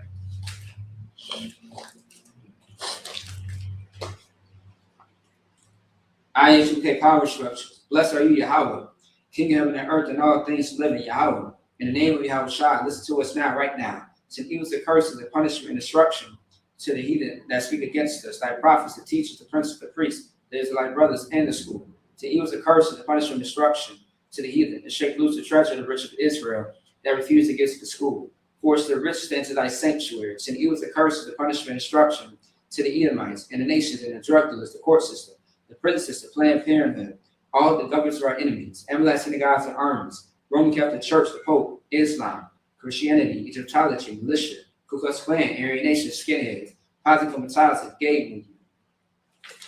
IHUK power structures. Blessed are you, Yahweh, King of heaven and earth and all things living, Yahweh. In the name of Yahweh Shah, listen to us now, right now. Send evils, the curses, the punishment, and destruction to the heathen that speak against us, thy prophets, the teachers, the princes, the priests, the Israelite brothers, and the school. To evils, the curses, the punishment, and destruction to the heathen, and shake loose the treasure of the rich of Israel that refuse to give to the school. Force the rich into thy sanctuary. Send evils, the curses, the punishment, and destruction to the Edomites, and the nations, and the drug dealers, the court system, the prison system, Planned Parenthood, all the governments of our enemies, everlasting synagogues and armies, Roman Catholic Church, the Pope, Islam, Christianity, Egyptology, militia, Ku Klux Klan, Aryan Nation, skinheads, Positive gay movement,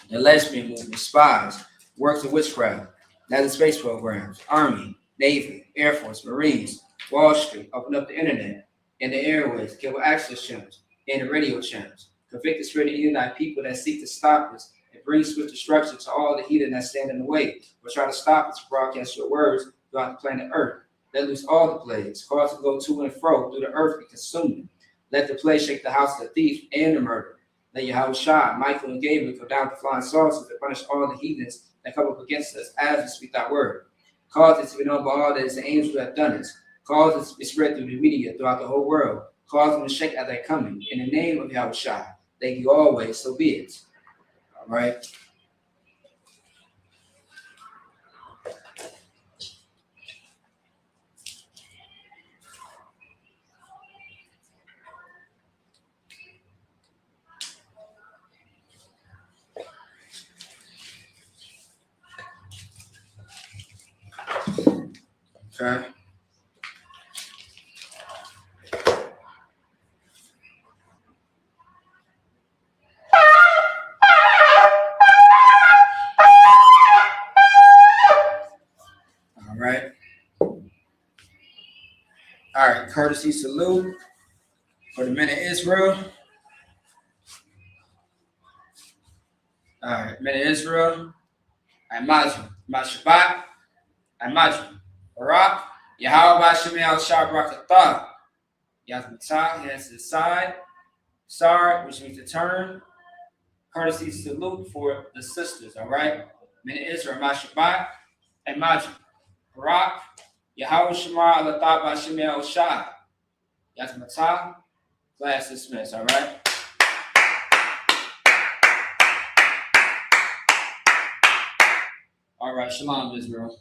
the lesbian movement, spies, works of witchcraft, NASA space programs, Army, Navy, Air Force, Marines, Wall Street, open up the internet and the airways, cable access channels, and the radio channels. Convict the spirit of thy people that seek to stop us and bring swift destruction to all the heathen that stand in the way, or try to stop us to broadcast your words throughout the planet Earth. Let loose all the plagues, cause to go to and fro through the earth and consume them. Let the plague shake the house of the thief and the murderer. Let Yahweh Shah, Michael, and Gabriel come down with flying saucers to punish all the heathens that come up against us as we speak thy word. Cause it to be known by all that it's the angels who have done it. Cause it to be spread through the media throughout the whole world. Cause them to shake at thy coming. In the name of Yahweh Shah, thank you always, so be it. All right. Okay. All right. All right. Courtesy salute for the men of Israel. All right. Men of Israel. Imagine. Mashabat. Imagine. Barak. Yahweh Bashem El Shabrakatah. Yazmatah. Hands to the side. Sar, which means to turn. Courtesy salute for the sisters. All right. Men of Israel. Mashabat. Imagine. Barak. Yahweh Shema Alatah Bashem El Shah. Yazmatah. Class dismissed. All right. All right, shalom, Israel.